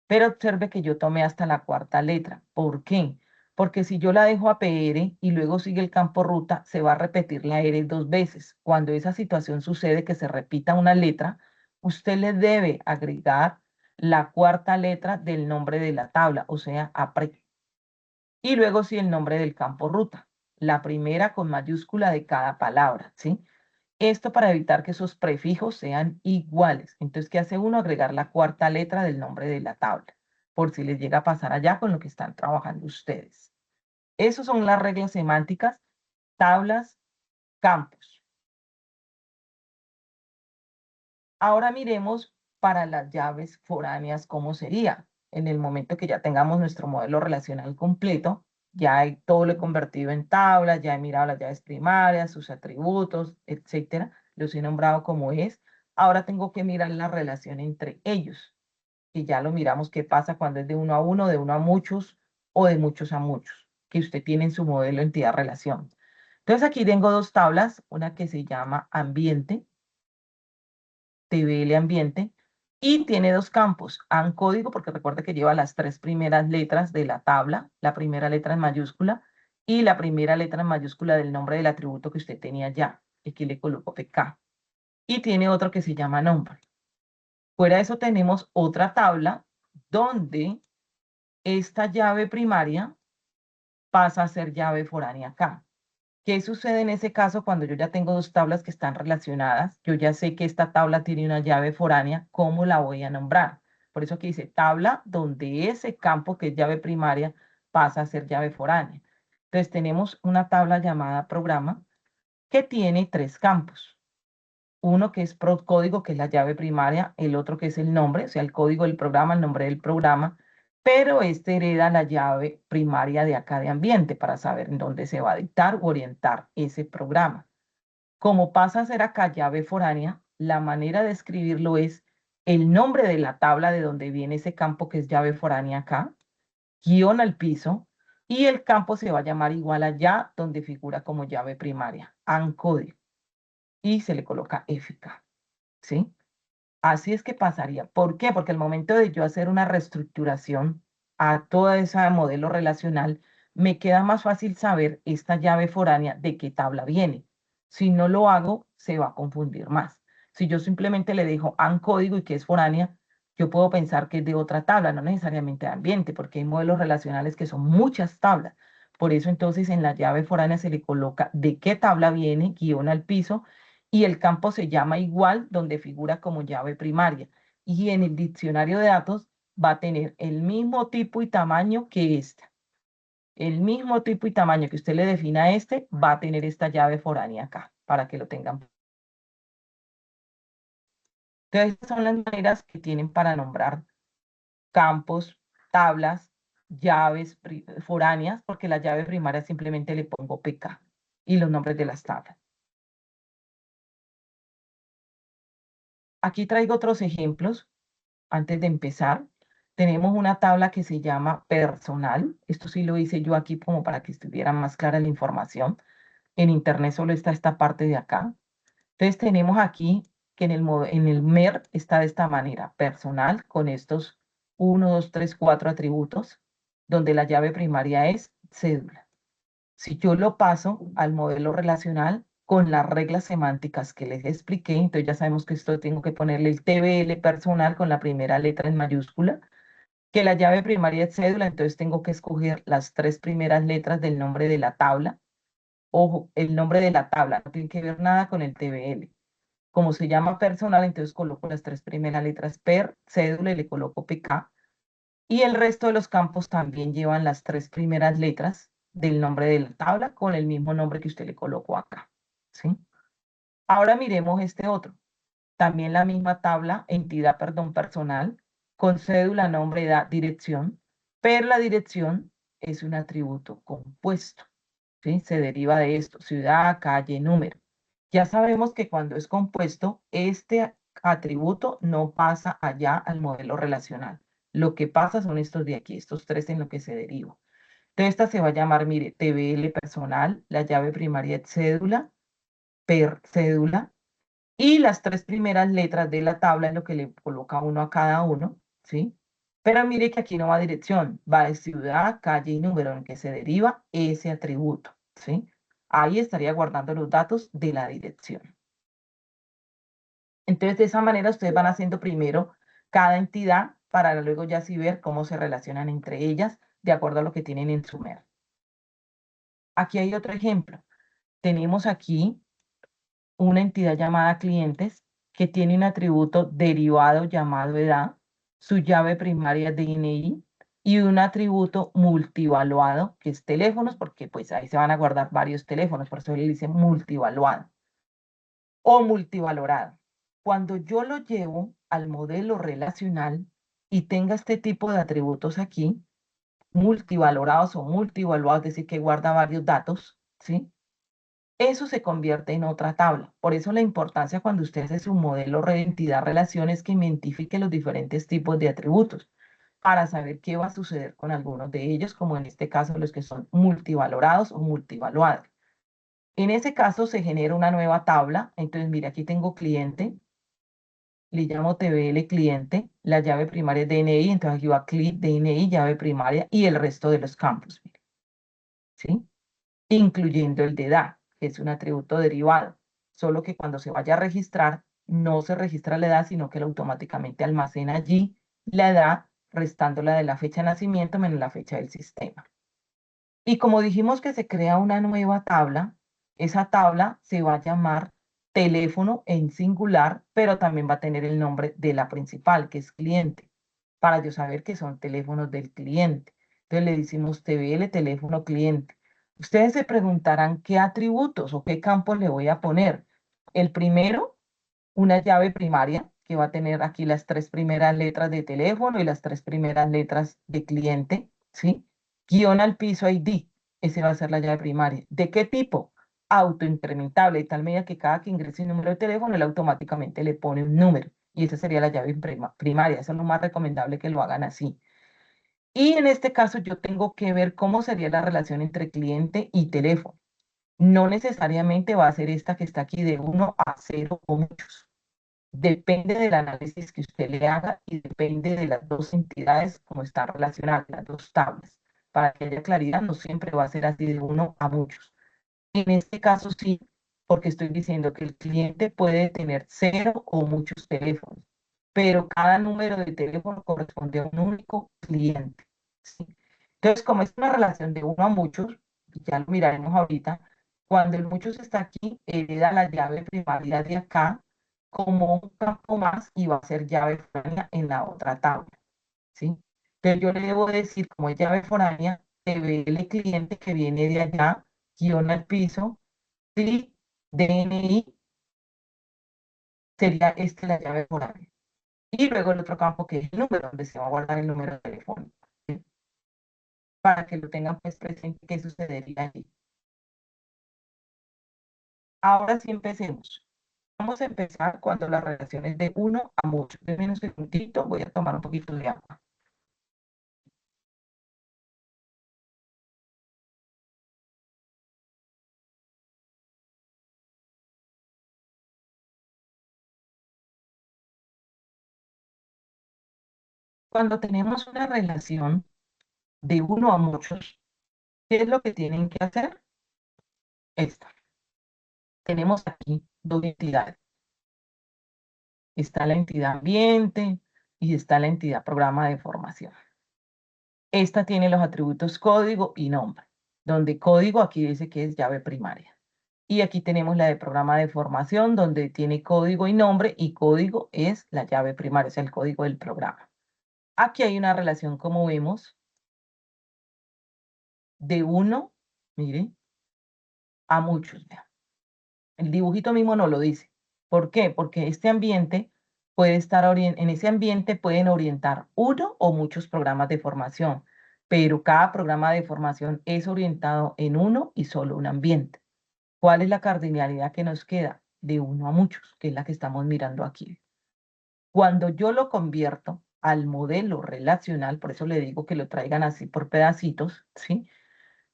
Pero observe que yo tomé hasta la cuarta letra. ¿Por qué? Porque si yo la dejo APR y luego sigue el campo ruta, se va a repetir la R dos veces. Cuando esa situación sucede, que se repita una letra, usted le debe agregar la cuarta letra del nombre de la tabla, o sea, APRE. Y luego sí el nombre del campo ruta, la primera con mayúscula de cada palabra, ¿sí? Esto para evitar que esos prefijos sean iguales. Entonces, ¿qué hace uno? Agregar la cuarta letra del nombre de la tabla, por si les llega a pasar allá con lo que están trabajando ustedes. Esas son las reglas semánticas, tablas, campos. Ahora miremos para las llaves foráneas cómo sería. En el momento que ya tengamos nuestro modelo relacional completo, todo lo he convertido en tablas, ya he mirado las llaves primarias, sus atributos, etcétera. Los he nombrado como es. Ahora tengo que mirar la relación entre ellos, y ya lo miramos qué pasa cuando es de uno a uno, de uno a muchos o de muchos a muchos, que usted tiene en su modelo entidad-relación. Entonces aquí tengo dos tablas, una que se llama ambiente, TBL ambiente, y tiene dos campos, AN código, porque recuerda que lleva las tres primeras letras de la tabla, la primera letra en mayúscula y la primera letra en mayúscula del nombre del atributo que usted tenía ya. Aquí le coloco PK. Y tiene otro que se llama nombre. Fuera de eso tenemos otra tabla donde esta llave primaria pasa a ser llave foránea acá. ¿Qué sucede en ese caso cuando yo ya tengo dos tablas que están relacionadas? Yo ya sé que esta tabla tiene una llave foránea, ¿cómo la voy a nombrar? Por eso aquí dice tabla donde ese campo que es llave primaria pasa a ser llave foránea. Entonces tenemos una tabla llamada programa que tiene tres campos. Uno que es código, que es la llave primaria, el otro que es el nombre, o sea, el código del programa, el nombre del programa, pero este hereda la llave primaria de acá de ambiente para saber en dónde se va a dictar o orientar ese programa. Como pasa a ser acá llave foránea, la manera de escribirlo es el nombre de la tabla de donde viene ese campo que es llave foránea acá, guión al piso, y el campo se va a llamar igual allá donde figura como llave primaria, ANCODE, y se le coloca FK, ¿sí? Así es que pasaría. ¿Por qué? Porque al momento de yo hacer una reestructuración a todo ese modelo relacional, me queda más fácil saber esta llave foránea de qué tabla viene. Si no lo hago, se va a confundir más. Si yo simplemente le dejo AN código y que es foránea, yo puedo pensar que es de otra tabla, no necesariamente de ambiente, porque hay modelos relacionales que son muchas tablas. Por eso entonces en la llave foránea se le coloca de qué tabla viene, guión al piso, y el campo se llama igual donde figura como llave primaria. Y en el diccionario de datos va a tener el mismo tipo y tamaño que esta. El mismo tipo y tamaño que usted le defina a este, va a tener esta llave foránea acá, para que lo tengan. Entonces, estas son las maneras que tienen para nombrar campos, tablas, llaves foráneas, porque la llave primaria simplemente le pongo PK y los nombres de las tablas. Aquí traigo otros ejemplos antes de empezar. Tenemos una tabla que se llama personal. Esto sí lo hice yo aquí como para que estuviera más clara la información. En internet solo está esta parte de acá. Entonces tenemos aquí que en el MER está de esta manera, personal, con estos 1, 2, 3, 4 atributos, donde la llave primaria es cédula. Si yo lo paso al modelo relacional con las reglas semánticas que les expliqué, entonces ya sabemos que esto tengo que ponerle el TBL personal con la primera letra en mayúscula, que la llave primaria es cédula, entonces tengo que escoger las tres primeras letras del nombre de la tabla. Ojo, el nombre de la tabla no tiene que ver nada con el TBL. Como se llama personal, entonces coloco las tres primeras letras per cédula y le coloco PK. Y el resto de los campos también llevan las tres primeras letras del nombre de la tabla con el mismo nombre que usted le colocó acá, ¿sí? Ahora miremos este otro. También la misma tabla, entidad, perdón, personal, con cédula, nombre, edad, dirección, pero la dirección es un atributo compuesto, ¿sí? Se deriva de esto, ciudad, calle, número. Ya sabemos que cuando es compuesto, este atributo no pasa allá al modelo relacional. Lo que pasa son estos de aquí, estos tres en lo que se deriva. Entonces, esta se va a llamar, mire, TBL personal, la llave primaria es cédula, per cédula, y las tres primeras letras de la tabla en lo que le coloca uno a cada uno, ¿sí? Pero mire que aquí no va dirección, va de ciudad, calle y número en que se deriva ese atributo, ¿sí? Ahí estaría guardando los datos de la dirección. Entonces, de esa manera ustedes van haciendo primero cada entidad para luego ya sí ver cómo se relacionan entre ellas de acuerdo a lo que tienen en su MER. Aquí hay otro ejemplo. Tenemos aquí una entidad llamada clientes que tiene un atributo derivado llamado edad, su llave primaria DNI y un atributo multivaluado que es teléfonos, porque pues ahí se van a guardar varios teléfonos, por eso le dice multivaluado o multivalorado. Cuando yo lo llevo al modelo relacional y tenga este tipo de atributos aquí, multivalorados o multivaluados, es decir, que guarda varios datos, ¿sí? Eso se convierte en otra tabla. Por eso la importancia cuando usted hace su modelo de entidad relación es que identifique los diferentes tipos de atributos para saber qué va a suceder con algunos de ellos, como en este caso los que son multivalorados o multivaluados. En ese caso se genera una nueva tabla. Entonces, mire, aquí tengo cliente, le llamo TBL cliente, la llave primaria es DNI, entonces aquí va clic DNI, llave primaria y el resto de los campos, mire, ¿sí? Incluyendo el de edad, que es un atributo derivado. Solo que cuando se vaya a registrar, no se registra la edad, sino que él automáticamente almacena allí la edad, restándola de la fecha de nacimiento menos la fecha del sistema. Y como dijimos que se crea una nueva tabla, esa tabla se va a llamar teléfono en singular, pero también va a tener el nombre de la principal, que es cliente, para yo saber que son teléfonos del cliente. Entonces le decimos TBL, teléfono cliente. Ustedes se preguntarán qué atributos o qué campos le voy a poner. El primero, una llave primaria, que va a tener aquí las tres primeras letras de teléfono y las tres primeras letras de cliente, ¿sí? Guión al piso ID, ese va a ser la llave primaria. ¿De qué tipo? Autoincrementable, de tal medida que cada que ingrese un número de teléfono, él automáticamente le pone un número. Y esa sería la llave primaria. Eso es lo más recomendable que lo hagan así. Y en este caso yo tengo que ver cómo sería la relación entre cliente y teléfono. No necesariamente va a ser esta que está aquí de 1 a 0 o muchos. Depende del análisis que usted le haga y depende de las dos entidades como están relacionadas, las dos tablas. Para que haya claridad, no siempre va a ser así de 1 a muchos. En este caso sí, porque estoy diciendo que el cliente puede tener 0 o muchos teléfonos, pero cada número de teléfono corresponde a un único cliente, ¿sí? Entonces, como es una relación de 1 a muchos, ya lo miraremos ahorita, cuando el muchos está aquí, hereda la llave primaria de acá como un campo más y va a ser llave foránea en la otra tabla, ¿sí? Pero yo le debo decir, como es llave foránea, TBL cliente que viene de allá, guión al piso, clic, DNI, sería la llave foránea. Y luego el otro campo que es el número, donde se va a guardar el número de teléfono, ¿sí? Para que lo tengan pues presente qué sucedería allí. Ahora sí empecemos. Vamos a empezar cuando la relación es de 1 a muchos. Denme un segundito, voy a tomar un poquito de agua. Cuando tenemos una relación de 1 a muchos, ¿qué es lo que tienen que hacer? Esta. Tenemos aquí dos entidades. Está la entidad ambiente y está la entidad programa de formación. Esta tiene los atributos código y nombre, donde código aquí dice que es llave primaria. Y aquí tenemos la de programa de formación, donde tiene código y nombre, y código es la llave primaria, o sea, el código del programa. Aquí hay una relación, como vemos, de 1, mire, a muchos. Vean. El dibujito mismo no lo dice. ¿Por qué? Porque este ambiente puede estar en ese ambiente pueden orientar uno o muchos programas de formación, pero cada programa de formación es orientado en uno y solo un ambiente. ¿Cuál es la cardinalidad que nos queda? De 1 a muchos, que es la que estamos mirando aquí. Cuando yo lo convierto al modelo relacional, por eso le digo que lo traigan así por pedacitos, ¿sí?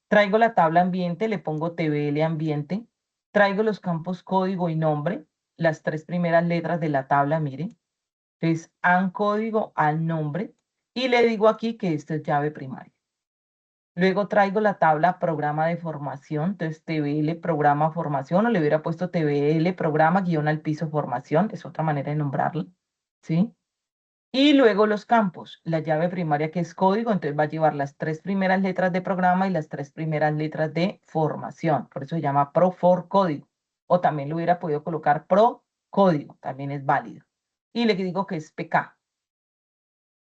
Traigo la tabla ambiente, le pongo TBL ambiente, traigo los campos código y nombre, las tres primeras letras de la tabla, mire, es AN código, AN nombre, y le digo aquí que esta es llave primaria. Luego traigo la tabla programa de formación, entonces TBL programa formación, o le hubiera puesto TBL programa guión al piso formación, es otra manera de nombrarlo, ¿sí? Y luego los campos, la llave primaria que es código, entonces va a llevar las tres primeras letras de programa y las tres primeras letras de formación. Por eso se llama PRO4 código. o también lo hubiera podido colocar pro código, también es válido. Y le digo que es PK.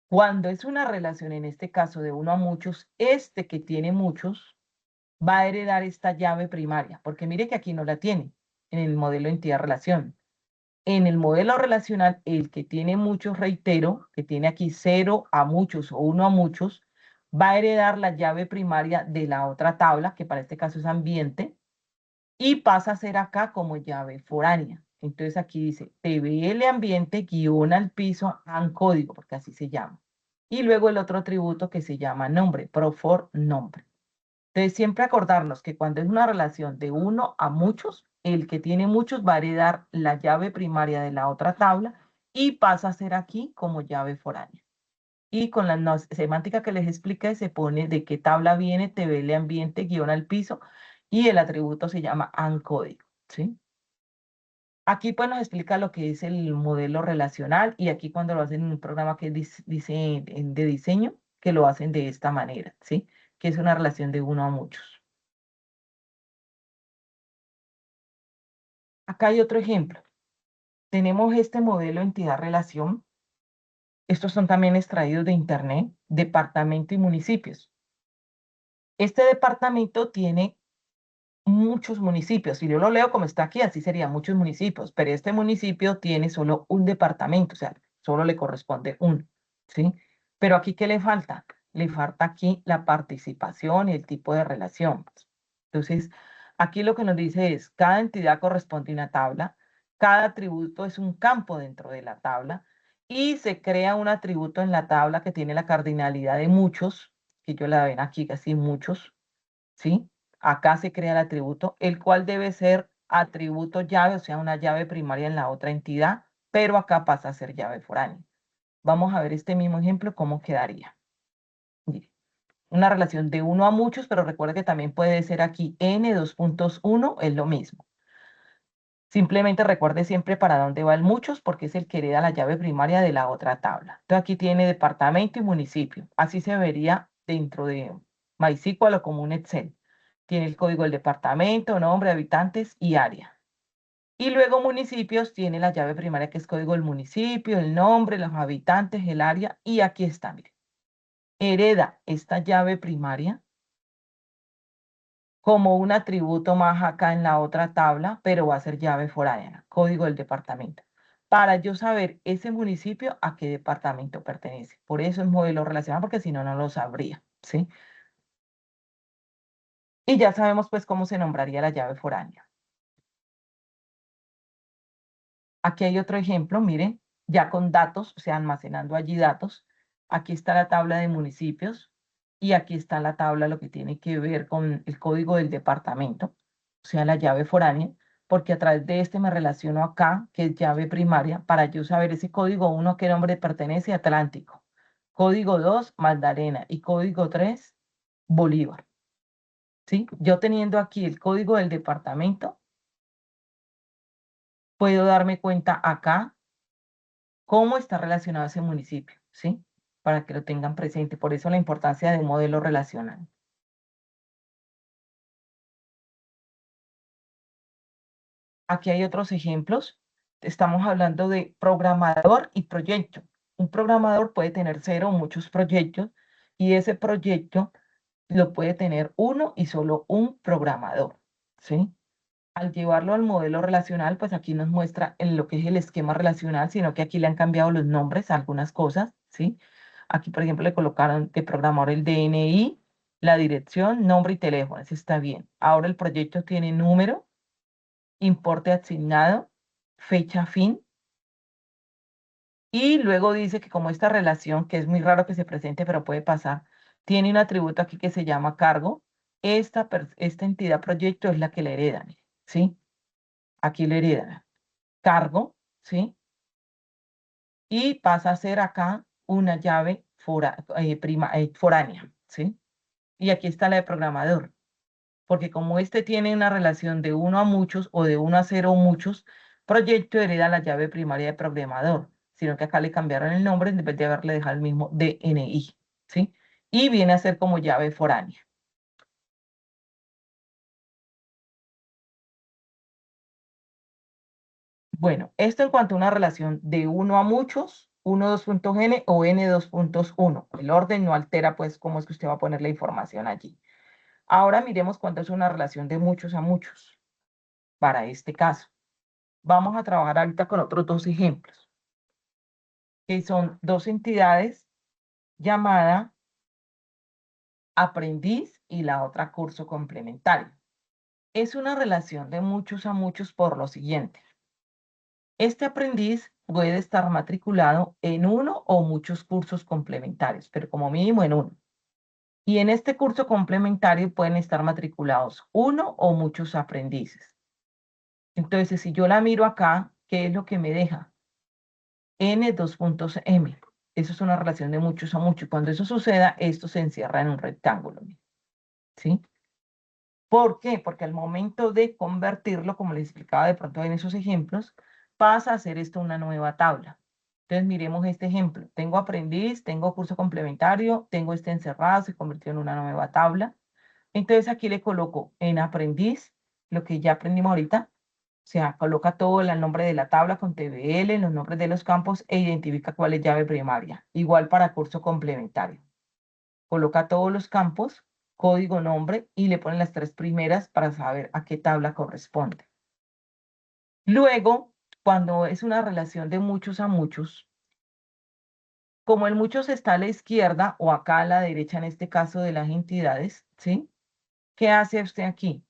Cuando es una relación, en este caso de uno a muchos, este que tiene muchos va a heredar esta llave primaria, porque mire que aquí no la tiene en el modelo entidad-relación. En el modelo relacional, el que tiene muchos, reitero, que tiene aquí 0 a muchos o 1 a muchos, va a heredar la llave primaria de la otra tabla, que para este caso es ambiente, y pasa a ser acá como llave foránea. Entonces aquí dice TBL ambiente guión al piso an código, porque así se llama. Y luego el otro atributo que se llama nombre, profor nombre. Entonces siempre acordarnos que cuando es una relación de uno a muchos, el que tiene muchos va a heredar la llave primaria de la otra tabla y pasa a ser aquí como llave foránea. Y con la semántica que les expliqué se pone de qué tabla viene TBL ambiente guión al piso y el atributo se llama ancódigo, ¿sí? Aquí pues nos explica lo que es el modelo relacional y aquí cuando lo hacen en un programa que dice de diseño, que lo hacen de esta manera, ¿sí? Que es una relación de uno a muchos. Acá hay otro ejemplo. Tenemos este modelo entidad-relación. Estos son también extraídos de internet, departamento y municipios. Este departamento tiene muchos municipios. Si yo lo leo como está aquí, así serían muchos municipios, pero este municipio tiene solo un departamento, o sea, solo le corresponde uno, ¿sí? Pero aquí, ¿qué le falta? Le falta aquí la participación y el tipo de relación. Entonces, aquí lo que nos dice es, cada entidad corresponde a una tabla, cada atributo es un campo dentro de la tabla y se crea un atributo en la tabla que tiene la cardinalidad de muchos, que yo la ven aquí casi muchos, ¿sí? Acá se crea el atributo, el cual debe ser atributo llave, o sea, una llave primaria en la otra entidad, pero acá pasa a ser llave foránea. Vamos a ver este mismo ejemplo, cómo quedaría. Mire, una relación de uno a muchos, pero recuerda que también puede ser aquí n2.1, es lo mismo. Simplemente recuerde siempre para dónde va el muchos, porque es el que hereda la llave primaria de la otra tabla. Entonces aquí tiene departamento y municipio. Así se vería dentro de MySQL o como un Excel. Tiene el código del departamento, nombre, habitantes y área. Y luego municipios tiene la llave primaria que es código del municipio, el nombre, los habitantes, el área. Y aquí está, mire. Hereda esta llave primaria como un atributo más acá en la otra tabla, pero va a ser llave foránea, código del departamento. Para yo saber ese municipio a qué departamento pertenece. Por eso es modelo relacional, porque si no, no lo sabría, ¿sí? Y ya sabemos pues cómo se nombraría la llave foránea. Aquí hay otro ejemplo, miren, ya con datos, o sea, almacenando allí datos. Aquí está la tabla de municipios y aquí está la tabla, lo que tiene que ver con el código del departamento, o sea, la llave foránea, porque a través de este me relaciono acá, que es llave primaria, para yo saber ese código 1 a qué nombre pertenece, Atlántico. Código 2, Magdalena. Y código 3, Bolívar. ¿Sí? Yo teniendo aquí el código del departamento, puedo darme cuenta acá cómo está relacionado ese municipio, ¿sí? Para que lo tengan presente. Por eso la importancia de un modelo relacional. Aquí hay otros ejemplos. Estamos hablando de programador y proyecto. Un programador puede tener 0 o muchos proyectos y ese proyecto lo puede tener uno y solo un programador, ¿sí? Al llevarlo al modelo relacional, pues aquí nos muestra en lo que es el esquema relacional, sino que aquí le han cambiado los nombres a algunas cosas, ¿sí? Aquí, por ejemplo, le colocaron de programador el DNI, la dirección, nombre y teléfono, eso está bien. Ahora el proyecto tiene número, importe asignado, fecha fin, y luego dice que como esta relación, que es muy raro que se presente, pero puede pasar, tiene un atributo aquí que se llama cargo, esta entidad proyecto es la que le heredan, ¿sí? Aquí le heredan cargo, ¿sí? Y pasa a ser acá una llave foránea, ¿sí? Y aquí está la de programador, porque como este tiene una relación de uno a muchos o de uno a cero muchos, proyecto hereda la llave primaria de programador, sino que acá le cambiaron el nombre en vez de haberle dejado el mismo DNI, ¿sí? Y viene a ser como llave foránea. Bueno, esto en cuanto a una relación de uno a muchos, 1, 2.n o n 2.1. El orden no altera pues cómo es que usted va a poner la información allí. Ahora miremos cuánto es una relación de muchos a muchos para este caso. Vamos a trabajar ahorita con otros dos ejemplos, que son dos entidades llamada aprendiz y la otra curso complementario. Es una relación de muchos a muchos por lo siguiente. Este aprendiz puede estar matriculado en uno o muchos cursos complementarios, pero como mínimo en uno. Y en este curso complementario pueden estar matriculados uno o muchos aprendices. Entonces, si yo la miro acá, ¿qué es lo que me deja? N 2.m. Eso es una relación de muchos a muchos. Cuando eso suceda, esto se encierra en un rectángulo, ¿sí? ¿Por qué? Porque al momento de convertirlo, como les explicaba de pronto en esos ejemplos, pasa a ser esto una nueva tabla. Entonces, miremos este ejemplo. Tengo aprendiz, tengo curso complementario, tengo este encerrado, se convirtió en una nueva tabla. Entonces, aquí le coloco en aprendiz lo que ya aprendimos ahorita. O sea, coloca todo el nombre de la tabla con TBL, los nombres de los campos e identifica cuál es llave primaria. Igual para curso complementario. Coloca todos los campos, código, nombre y le ponen las tres primeras para saber a qué tabla corresponde. Luego, cuando es una relación de muchos a muchos, como el muchos está a la izquierda o acá a la derecha en este caso de las entidades, ¿sí? ¿Qué hace usted aquí?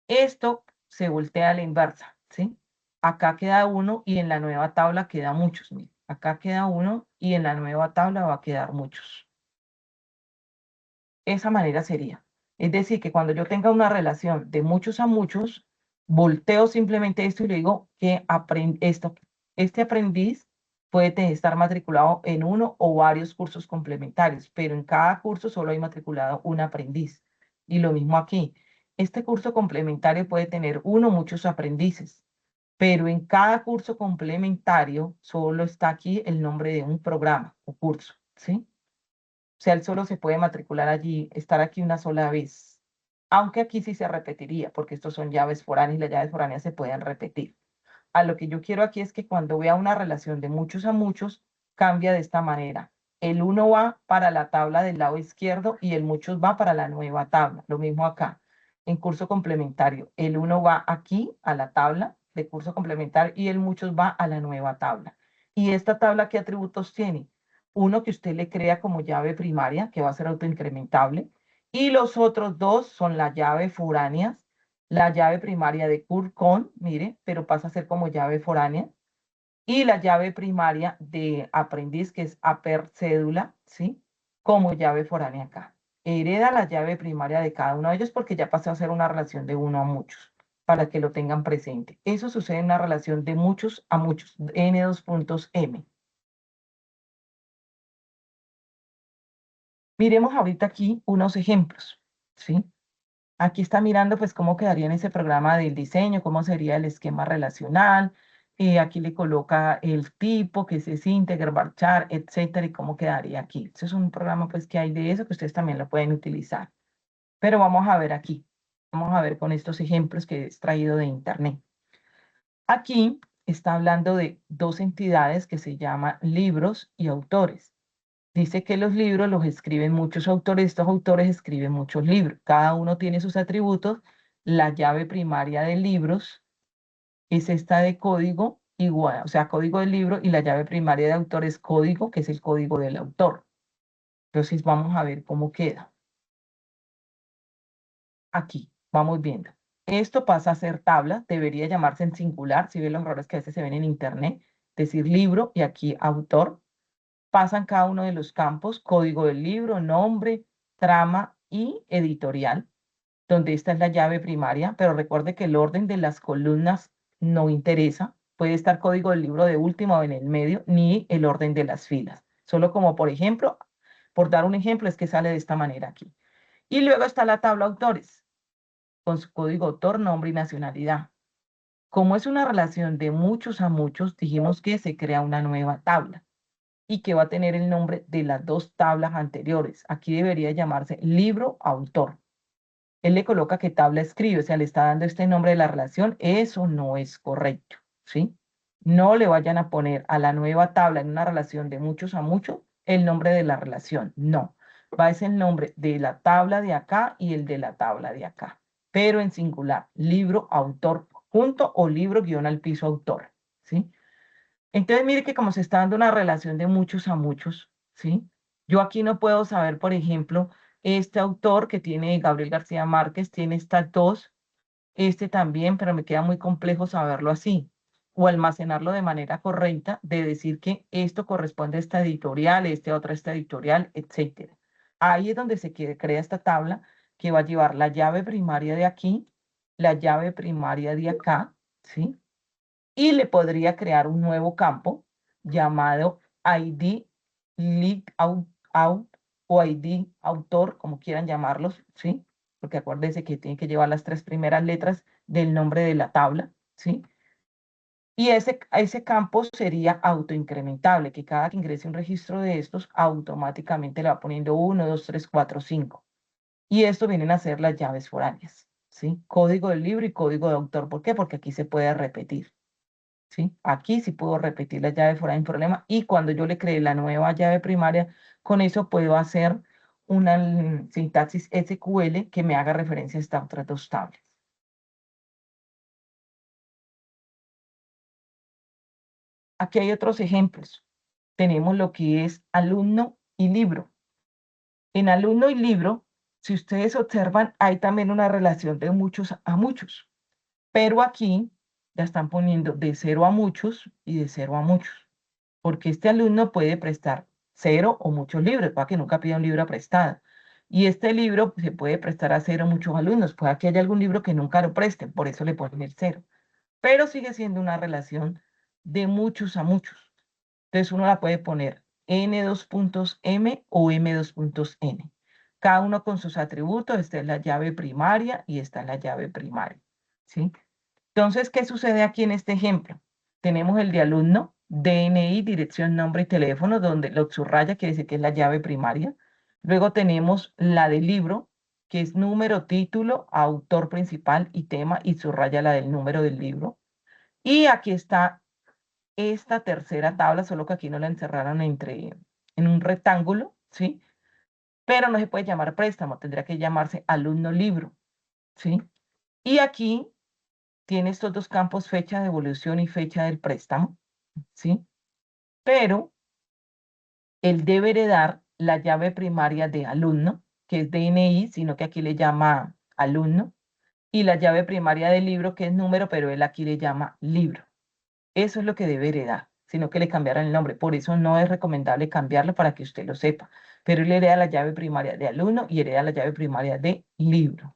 Esto se voltea a la inversa, ¿sí? Acá queda uno y en la nueva tabla queda muchos. Mire. Acá queda uno y en la nueva tabla va a quedar muchos. Esa manera sería. Es decir, que cuando yo tenga una relación de muchos a muchos, volteo simplemente esto y le digo que este aprendiz puede estar matriculado en uno o varios cursos complementarios, pero en cada curso solo hay matriculado un aprendiz. Y lo mismo aquí. Este curso complementario puede tener uno o muchos aprendices, pero en cada curso complementario solo está aquí el nombre de un programa o curso, ¿sí? O sea, él solo se puede matricular allí, estar aquí una sola vez. Aunque aquí sí se repetiría, porque estos son llaves foráneas y las llaves foráneas se pueden repetir. A lo que yo quiero aquí es que cuando vea una relación de muchos a muchos, cambia de esta manera. El uno va para la tabla del lado izquierdo y el muchos va para la nueva tabla. Lo mismo acá. En curso complementario, el uno va aquí a la tabla de curso complementario y el muchos va a la nueva tabla. ¿Y esta tabla qué atributos tiene? Uno que usted le crea como llave primaria, que va a ser autoincrementable, y los otros dos son las llaves foráneas, la llave primaria de Curcon, mire, pero pasa a ser como llave foránea, y la llave primaria de aprendiz, que es aper cédula, ¿sí? Como llave foránea acá. Hereda la llave primaria de cada uno de ellos porque ya pasó a ser una relación de uno a muchos, para que lo tengan presente. Eso sucede en una relación de muchos a muchos, N2.m. Miremos ahorita aquí unos ejemplos, ¿sí? Aquí está mirando pues cómo quedaría en ese programa del diseño, cómo sería el esquema relacional. Aquí le coloca el tipo, que es integer, varchar, etcétera, y cómo quedaría aquí. Eso es un programa pues que hay de eso que ustedes también lo pueden utilizar. Pero vamos a ver aquí. Vamos a ver con estos ejemplos que he extraído de internet. Aquí está hablando de dos entidades que se llaman libros y autores. Dice que los libros los escriben muchos autores, estos autores escriben muchos libros, cada uno tiene sus atributos. La llave primaria de libros es esta de código igual, o sea, código del libro, y la llave primaria de autor es código, que es el código del autor. Entonces vamos a ver cómo queda. Aquí, vamos viendo. Esto pasa a ser tabla, debería llamarse en singular, si ven los errores que a veces se ven en internet, decir libro y aquí autor. Pasan cada uno de los campos, código del libro, nombre, trama y editorial, donde esta es la llave primaria, pero recuerde que el orden de las columnas no interesa. Puede estar código del libro de último o en el medio, ni el orden de las filas. Solo como por ejemplo, por dar un ejemplo, es que sale de esta manera aquí. Y luego está la tabla autores, con su código autor, nombre y nacionalidad. Como es una relación de muchos a muchos, dijimos que se crea una nueva tabla y que va a tener el nombre de las dos tablas anteriores. Aquí debería llamarse libro autor. Él le coloca qué tabla escribe, o sea, le está dando este nombre de la relación. Eso no es correcto. ¿sí? No le vayan a poner a la nueva tabla en una relación de muchos a muchos el nombre de la relación, no. Va a ser el nombre de la tabla de acá y el de la tabla de acá, pero en singular, libro, autor, junto o libro guión al piso autor, ¿sí? Entonces, mire que como se está dando una relación de muchos a muchos, ¿sí? Yo aquí no puedo saber, por ejemplo, este autor que tiene Gabriel García Márquez, tiene estas dos, este también, pero me queda muy complejo saberlo así, o almacenarlo de manera correcta, de decir que esto corresponde a esta editorial, este a otra esta editorial, etcétera. Ahí es donde crea esta tabla que va a llevar la llave primaria de aquí, la llave primaria de acá, ¿sí? Y le podría crear un nuevo campo llamado ID Lead Out o ID Autor, como quieran llamarlos, ¿sí? Porque acuérdense que tiene que llevar las tres primeras letras del nombre de la tabla, ¿sí? Y ese campo sería autoincrementable, que cada que ingrese un registro de estos, automáticamente le va poniendo 1, 2, 3, 4, 5. Y esto vienen a ser las llaves foráneas, ¿sí? Código del libro y código de autor. ¿Por qué? Porque aquí se puede repetir. ¿Sí? Aquí sí puedo repetir la llave fuera sin problema y cuando yo le cree la nueva llave primaria, con eso puedo hacer una sintaxis SQL que me haga referencia a estas otras dos tablas. Aquí hay otros ejemplos. Tenemos lo que es alumno y libro. En alumno y libro, si ustedes observan, hay también una relación de muchos a muchos, pero aquí ya están poniendo de cero a muchos y de cero a muchos. Porque este alumno puede prestar cero o muchos libros, para que nunca pida un libro prestado. Y este libro se puede prestar a cero muchos alumnos, puede que haya algún libro que nunca lo presten, por eso le ponen el cero. Pero sigue siendo una relación de muchos a muchos. Entonces uno la puede poner n2.m o m2.n. Cada uno con sus atributos, esta es la llave primaria y esta es la llave primaria, ¿sí? Entonces, ¿qué sucede aquí en este ejemplo? Tenemos el de alumno, DNI, dirección, nombre y teléfono, donde lo subraya quiere decir que es la llave primaria. Luego tenemos la del libro, que es número, título, autor principal y tema, y subraya la del número del libro. Y aquí está esta tercera tabla, solo que aquí no la encerraron en un rectángulo, ¿sí? Pero no se puede llamar préstamo, tendría que llamarse alumno libro, ¿sí? Y aquí tiene estos dos campos, fecha de evolución y fecha del préstamo, ¿sí? Pero él debe heredar la llave primaria de alumno, que es DNI, sino que aquí le llama alumno, y la llave primaria del libro, que es número, pero él aquí le llama libro. Eso es lo que debe heredar, sino que le cambiaran el nombre. Por eso no es recomendable cambiarlo para que usted lo sepa. Pero él hereda la llave primaria de alumno y hereda la llave primaria de libro.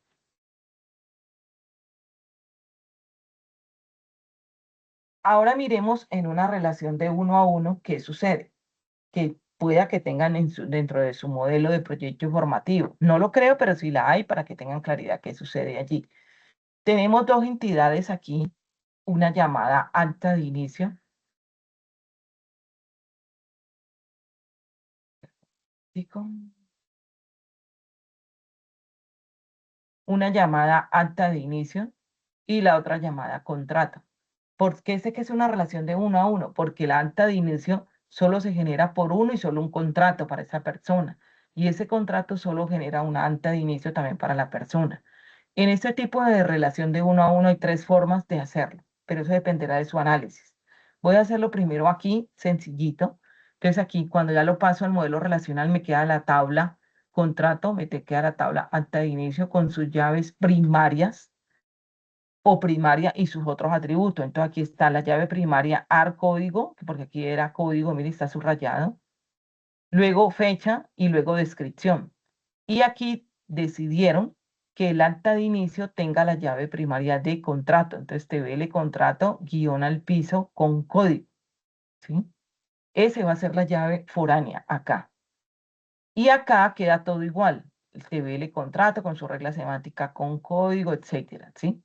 Ahora miremos en una relación de uno a uno qué sucede, que pueda que tengan dentro de su modelo de proyecto informativo. No lo creo, pero sí la hay para que tengan claridad qué sucede allí. Tenemos dos entidades aquí, una llamada acta de inicio, ¿sí? Una llamada acta de inicio y la otra llamada contrato. ¿Por qué sé que es una relación de uno a uno? Porque la acta de inicio solo se genera por uno y solo un contrato para esa persona. Y ese contrato solo genera una acta de inicio también para la persona. En este tipo de relación de uno a uno hay tres formas de hacerlo, pero eso dependerá de su análisis. Voy a hacerlo primero aquí, sencillito. Entonces aquí, cuando ya lo paso al modelo relacional, me queda la tabla contrato, me te queda la tabla acta de inicio con sus llaves primarias o primaria y sus otros atributos. Entonces aquí está la llave primaria AR código, porque aquí era código, mire, está subrayado. Luego fecha y luego descripción. Y aquí decidieron que el acta de inicio tenga la llave primaria de contrato. Entonces TVL contrato guión al piso con código, ¿sí? Ese va a ser la llave foránea acá. Y acá queda todo igual. El TVL contrato con su regla semántica con código, etcétera, ¿sí?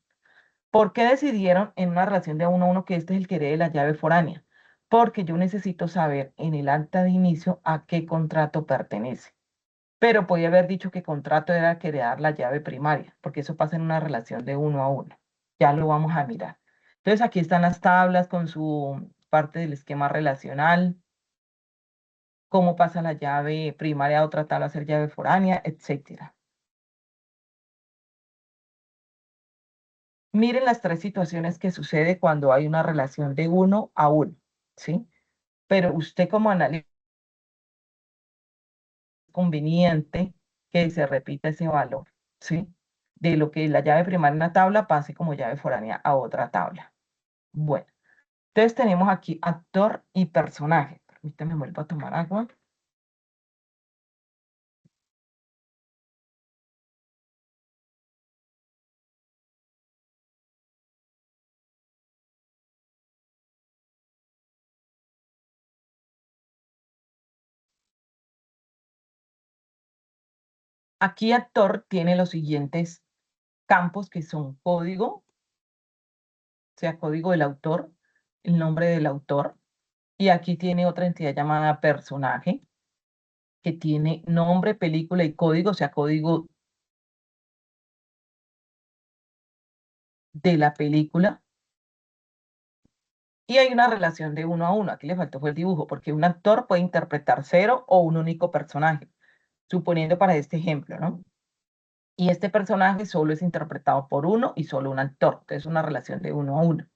¿Por qué decidieron en una relación de uno a uno que este es el que herede la llave foránea? Porque yo necesito saber en el acta de inicio a qué contrato pertenece. Pero podía haber dicho que contrato era el que heredar la llave primaria, porque eso pasa en una relación de uno a uno. Ya lo vamos a mirar. Entonces aquí están las tablas con su parte del esquema relacional, cómo pasa la llave primaria a otra tabla a ser llave foránea, etcétera. Miren las tres situaciones que sucede cuando hay una relación de 1 a 1, ¿sí? Pero usted como analista es conveniente que se repita ese valor, ¿sí? De lo que la llave primaria en una tabla pase como llave foránea a otra tabla. Bueno, entonces tenemos aquí actor y personaje. Permítame, vuelvo a tomar agua. Aquí actor tiene los siguientes campos que son código, o sea, código del autor, el nombre del autor, y aquí tiene otra entidad llamada personaje, que tiene nombre, película y código, o sea, código de la película. Y hay una relación de 1 a 1. Aquí le faltó fue el dibujo, porque un actor puede interpretar 0 o un único personaje, suponiendo para este ejemplo, ¿no? Y este personaje solo es interpretado por uno y solo un actor. Entonces, una relación de 1 a 1.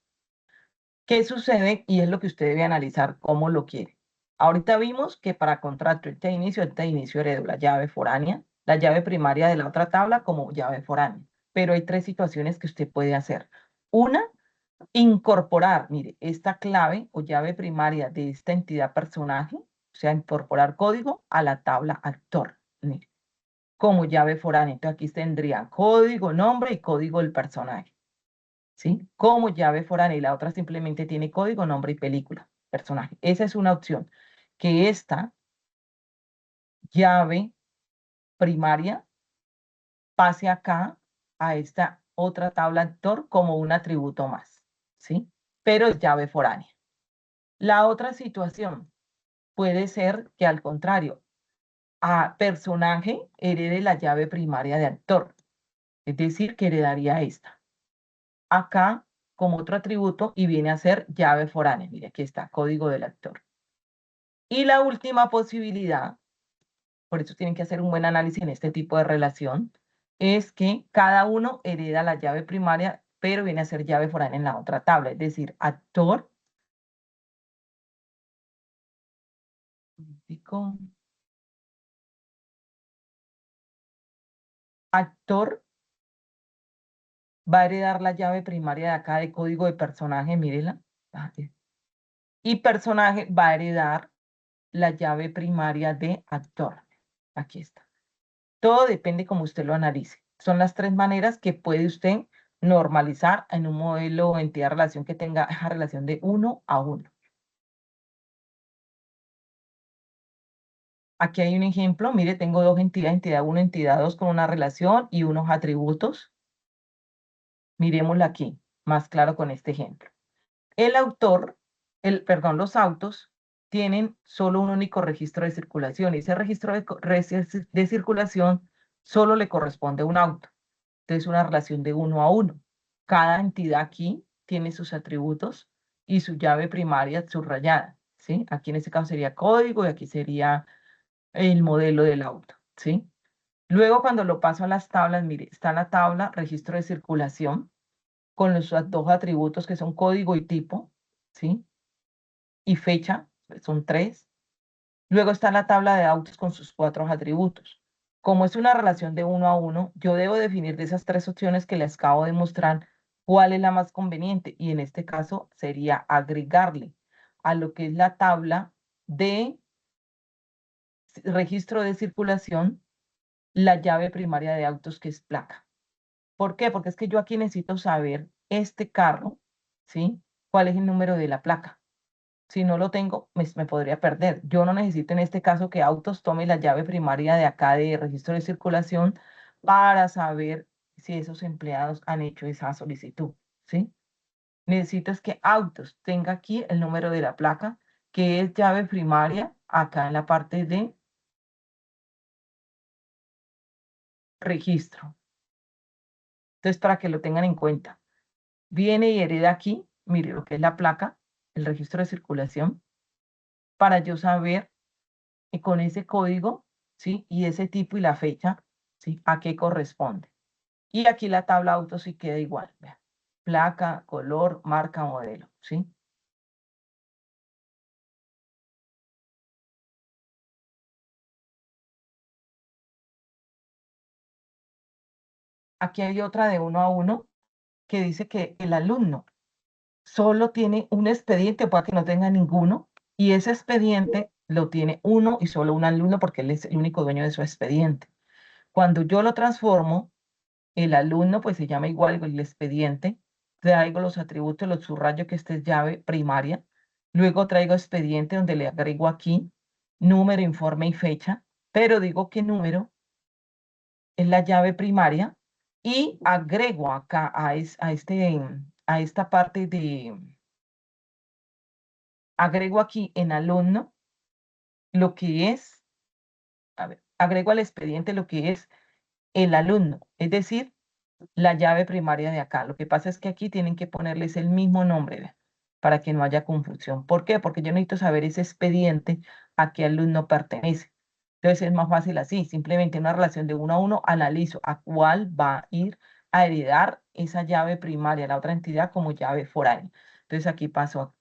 ¿Qué sucede? Y es lo que usted debe analizar cómo lo quiere. Ahorita vimos que para contrato este de inicio heredó la llave foránea, la llave primaria de la otra tabla como llave foránea. Pero hay tres situaciones que usted puede hacer. Una, incorporar, mire, esta clave o llave primaria de esta entidad personaje, o sea, incorporar código a la tabla actor, mire, como llave foránea. Entonces aquí tendría código, nombre y código del personaje. ¿Sí? Como llave foránea y la otra simplemente tiene código, nombre y película, personaje. Esa es una opción. Que esta llave primaria pase acá a esta otra tabla actor como un atributo más, ¿sí? Pero es llave foránea. La otra situación puede ser que al contrario, a personaje herede la llave primaria de actor, es decir, que heredaría esta. Acá como otro atributo y viene a ser llave foránea. Mire, aquí está, código del actor. Y la última posibilidad, por eso tienen que hacer un buen análisis en este tipo de relación, es que cada uno hereda la llave primaria, pero viene a ser llave foránea en la otra tabla. Es decir, actor, actor va a heredar la llave primaria de acá de código de personaje, mírela. Y personaje va a heredar la llave primaria de actor. Aquí está. Todo depende como usted lo analice. Son las tres maneras que puede usted normalizar en un modelo o entidad relación que tenga esa relación de 1 a 1. Aquí hay un ejemplo. Mire, tengo dos entidades, entidad 1, entidad 2 con una relación y unos atributos. Miremosla aquí, más claro con este ejemplo. El autor, perdón, los autos tienen solo un único registro de circulación y ese registro de circulación solo le corresponde a un auto. Entonces, una relación de 1 a 1. Cada entidad aquí tiene sus atributos y su llave primaria subrayada, ¿sí? Aquí en este caso sería código y aquí sería el modelo del auto, ¿sí? Luego, cuando lo paso a las tablas, mire, está la tabla registro de circulación con los dos atributos que son código y tipo, ¿sí? Y fecha, son tres. Luego está la tabla de autos con sus cuatro atributos. Como es una relación de 1 a 1, yo debo definir de esas tres opciones que les acabo de mostrar cuál es la más conveniente. Y en este caso sería agregarle a lo que es la tabla de registro de circulación la llave primaria de autos que es placa. ¿Por qué? Porque es que yo aquí necesito saber este carro, ¿sí? ¿Cuál es el número de la placa? Si no lo tengo, me podría perder. Yo no necesito en este caso que Autos tome la llave primaria de acá de registro de circulación para saber si esos empleados han hecho esa solicitud, ¿sí? Necesito es que Autos tenga aquí el número de la placa, que es llave primaria acá en la parte de registro. Entonces, para que lo tengan en cuenta. Viene y hereda aquí, mire, lo que es la placa, el registro de circulación, para yo saber con ese código, ¿sí? Y ese tipo y la fecha, ¿sí? A qué corresponde. Y aquí la tabla auto sí queda igual, vea. Placa, color, marca, modelo, ¿sí? Aquí hay otra de 1 a 1 que dice que el alumno solo tiene un expediente, puede que no tenga ninguno, y ese expediente lo tiene uno y solo un alumno porque él es el único dueño de su expediente. Cuando yo lo transformo, el alumno pues se llama igual que el expediente, traigo los atributos, los subrayo que esta es llave primaria, luego traigo expediente donde le agrego aquí número, informe y fecha, pero digo que número es la llave primaria y agrego acá a esta parte agrego aquí en alumno lo que es, a ver, agrego al expediente lo que es el alumno, es decir, la llave primaria de acá. Lo que pasa es que aquí tienen que ponerles el mismo nombre, vea, para que no haya confusión. ¿Por qué? Porque yo necesito saber ese expediente a qué alumno pertenece. Entonces es más fácil así, simplemente una relación de 1 a 1, analizo a cuál va a ir a heredar esa llave primaria, la otra entidad como llave foránea. Entonces aquí pasó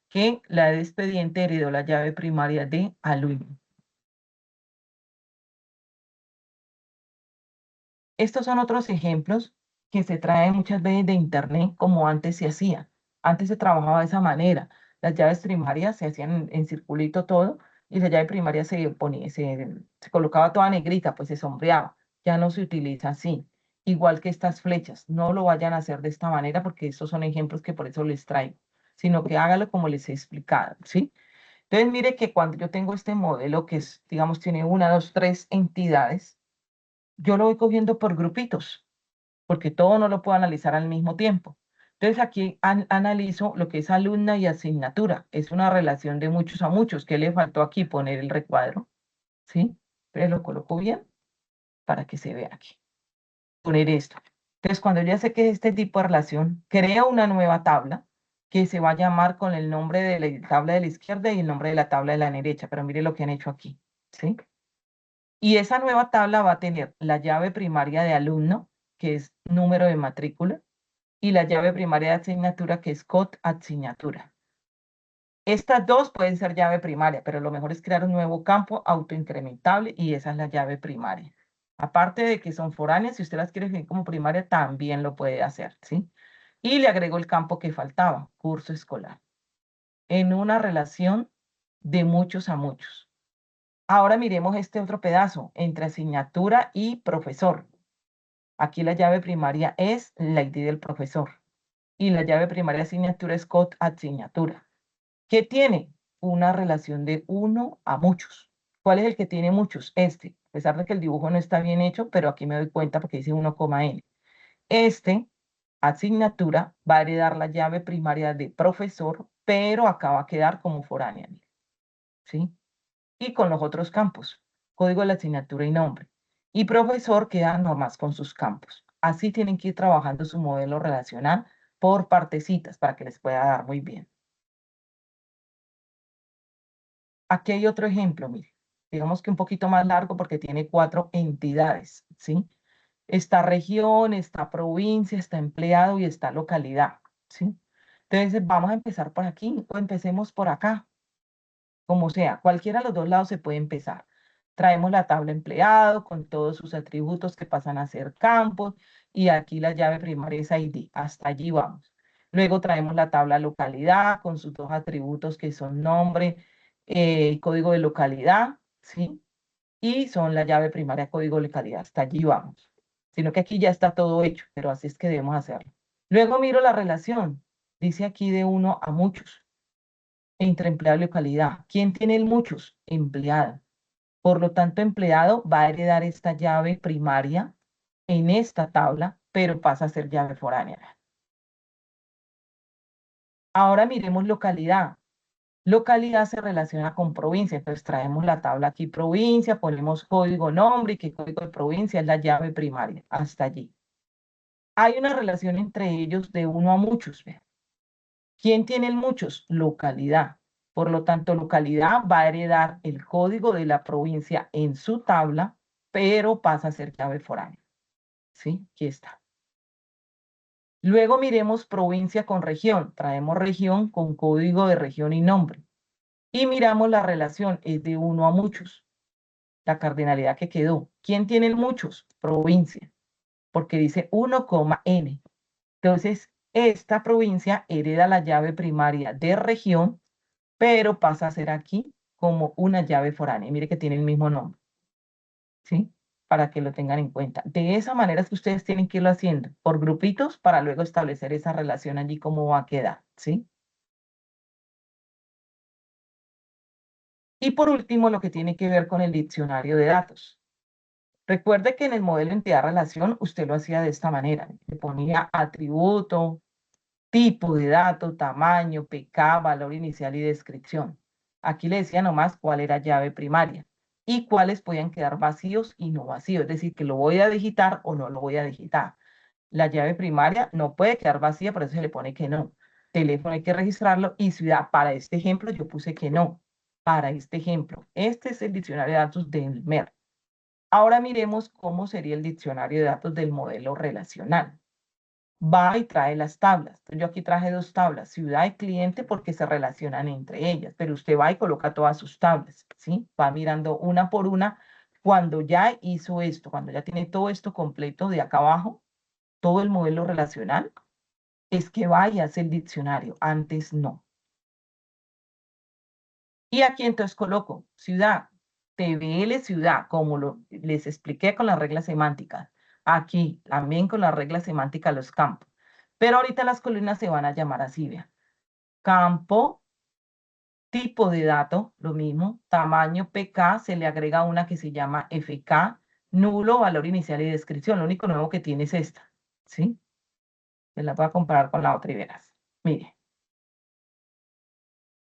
que la de expediente heredó la llave primaria de alumno. Estos son otros ejemplos que se traen muchas veces de internet como antes se hacía. Antes se trabajaba de esa manera. Las llaves primarias se hacían en circulito todo y la llave primaria se ponía, se colocaba toda negrita, pues se sombreaba. Ya no se utiliza así. Igual que estas flechas. No lo vayan a hacer de esta manera porque estos son ejemplos que por eso les traigo, sino que hágalo como les he explicado, ¿sí? Entonces mire que cuando yo tengo este modelo que es, digamos, tiene 1, 2, 3 entidades, yo lo voy cogiendo por grupitos, porque todo no lo puedo analizar al mismo tiempo. Entonces aquí analizo lo que es alumna y asignatura. Es una relación de muchos a muchos. ¿Qué le faltó aquí? Poner el recuadro, ¿sí? Pero lo coloco bien para que se vea aquí. Poner esto. Entonces cuando ya sé que es este tipo de relación, creo una nueva tabla que se va a llamar con el nombre de la tabla de la izquierda y el nombre de la tabla de la derecha. Pero mire lo que han hecho aquí, ¿sí? Y esa nueva tabla va a tener la llave primaria de alumno, que es número de matrícula, y la llave primaria de asignatura, que es COT asignatura. Estas dos pueden ser llave primaria, pero lo mejor es crear un nuevo campo autoincrementable y esa es la llave primaria. Aparte de que son foráneas, si usted las quiere definir como primaria, también lo puede hacer, ¿sí? Y le agrego el campo que faltaba, curso escolar, en una relación de muchos a muchos. Ahora miremos este otro pedazo entre asignatura y profesor. Aquí la llave primaria es la ID del profesor y la llave primaria de asignatura es COD asignatura, que tiene una relación de 1 a muchos. ¿Cuál es el que tiene muchos? Este, a pesar de que el dibujo no está bien hecho, pero aquí me doy cuenta porque dice 1,n. Este, asignatura, va a heredar la llave primaria de profesor, pero acá va a quedar como foránea, ¿sí? Y con los otros campos, código de la asignatura y nombre. Y profesor queda nomás con sus campos. Así tienen que ir trabajando su modelo relacional por partecitas para que les pueda dar muy bien. Aquí hay otro ejemplo, mire. Digamos que un poquito más largo porque tiene 4 entidades, ¿sí? Está región, está provincia, está empleado y está localidad, ¿sí? Entonces vamos a empezar por aquí o empecemos por acá. Como sea, cualquiera de los dos lados se puede empezar. Traemos la tabla empleado con todos sus atributos que pasan a ser campos y aquí la llave primaria es ID. Hasta allí vamos. Luego traemos la tabla localidad con sus dos atributos que son nombre y código de localidad, ¿sí? Y son la llave primaria código de localidad. Hasta allí vamos. Sino que aquí ya está todo hecho, pero así es que debemos hacerlo. Luego miro la relación. Dice aquí de 1 a muchos entre empleado y localidad. ¿Quién tiene el muchos? Empleado. Por lo tanto, empleado va a heredar esta llave primaria en esta tabla, pero pasa a ser llave foránea. Ahora miremos localidad. Localidad se relaciona con provincia, entonces traemos la tabla aquí provincia, ponemos código nombre y que código de provincia es la llave primaria, hasta allí. Hay una relación entre ellos de 1 a muchos, ¿ve? ¿Quién tiene el muchos? Localidad. Por lo tanto, localidad va a heredar el código de la provincia en su tabla, pero pasa a ser llave foránea. ¿Sí? Aquí está. Luego miremos provincia con región. Traemos región con código de región y nombre. Y miramos la relación, es de 1 a muchos. La cardinalidad que quedó. ¿Quién tiene el muchos? Provincia, porque dice 1,n. Entonces, esta provincia hereda la llave primaria de región, pero pasa a ser aquí como una llave foránea. Mire que tiene el mismo nombre, ¿sí? Para que lo tengan en cuenta. De esa manera es que ustedes tienen que irlo haciendo por grupitos para luego establecer esa relación allí cómo va a quedar, ¿sí? Y por último, lo que tiene que ver con el diccionario de datos. Recuerde que en el modelo entidad-relación usted lo hacía de esta manera. Le ponía atributo, tipo de dato, tamaño, PK, valor inicial y descripción. Aquí le decía nomás cuál era llave primaria y cuáles podían quedar vacíos y no vacíos. Es decir, que lo voy a digitar o no lo voy a digitar. La llave primaria no puede quedar vacía, por eso se le pone que no. Teléfono hay que registrarlo y ciudad. Para este ejemplo yo puse que no. Para este ejemplo. Este es el diccionario de datos del MER. Ahora miremos cómo sería el diccionario de datos del modelo relacional. Va y trae las tablas. Entonces, yo aquí traje 2 tablas, ciudad y cliente, porque se relacionan entre ellas, pero usted va y coloca todas sus tablas, ¿sí? Va mirando una por una. Cuando ya hizo esto, cuando ya tiene todo esto completo de acá abajo, todo el modelo relacional, es que va y hace el diccionario, antes no. Y aquí entonces coloco ciudad, TBL ciudad, como les expliqué con las reglas semánticas. Aquí también con las reglas semánticas los campos. Pero ahorita las columnas se van a llamar así, vea. Campo, tipo de dato, lo mismo. Tamaño PK, se le agrega una que se llama FK, nulo, valor inicial y descripción. Lo único nuevo que tiene es esta, ¿sí? Se la voy a comparar con la otra y verás. Mire.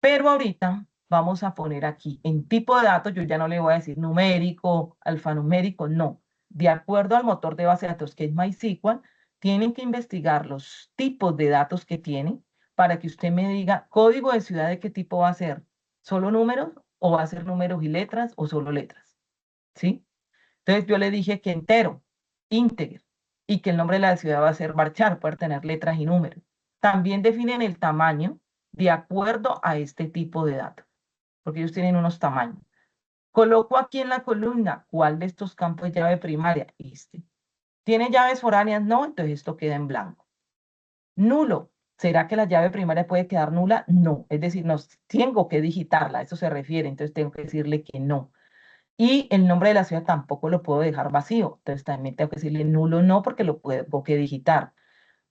Pero ahorita vamos a poner aquí en tipo de datos, yo ya no le voy a decir numérico, alfanumérico, no. De acuerdo al motor de base de datos que es MySQL, tienen que investigar los tipos de datos que tienen para que usted me diga código de ciudad de qué tipo va a ser. ¿Solo números o va a ser números y letras o solo letras? ¿Sí? Entonces yo le dije que entero, íntegro, y que el nombre de la ciudad va a ser varchar, puede tener letras y números. También definen el tamaño de acuerdo a este tipo de datos, porque ellos tienen unos tamaños. Coloco aquí en la columna cuál de estos campos es llave primaria. Este. ¿Tiene llaves foráneas? No, entonces esto queda en blanco. Nulo. ¿Será que la llave primaria puede quedar nula? No. Es decir, no tengo que digitarla, a eso se refiere, entonces tengo que decirle que no. Y el nombre de la ciudad tampoco lo puedo dejar vacío. Entonces también tengo que decirle nulo no porque lo tengo que digitar.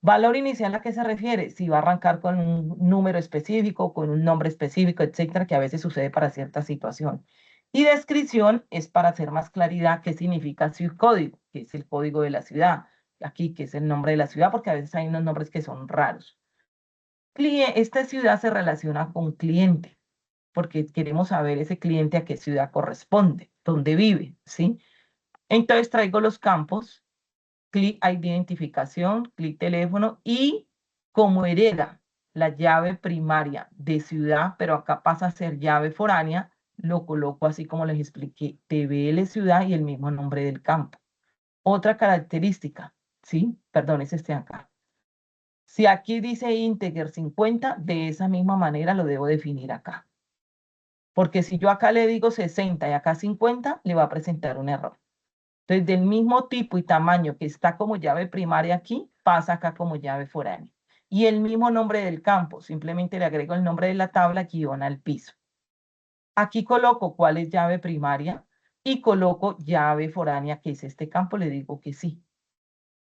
Valor inicial a qué se refiere, si va a arrancar con un número específico, con un nombre específico, etcétera, que a veces sucede para cierta situación. Y descripción es para hacer más claridad qué significa su código, que es el código de la ciudad. Aquí, que es el nombre de la ciudad, porque a veces hay unos nombres que son raros. Esta ciudad se relaciona con cliente porque queremos saber ese cliente a qué ciudad corresponde, dónde vive, ¿sí? Entonces traigo los campos, clic ID identificación, clic teléfono y como hereda la llave primaria de ciudad, pero acá pasa a ser llave foránea, lo coloco así como les expliqué, TBL ciudad y el mismo nombre del campo. Otra característica, ¿sí? Perdón, es este acá. Si aquí dice integer 50, de esa misma manera lo debo definir acá. Porque si yo acá le digo 60 y acá 50, le va a presentar un error. Entonces, del mismo tipo y tamaño que está como llave primaria aquí, pasa acá como llave foránea. Y el mismo nombre del campo, simplemente le agrego el nombre de la tabla guión al piso. Aquí coloco cuál es llave primaria y coloco llave foránea, que es este campo, le digo que sí.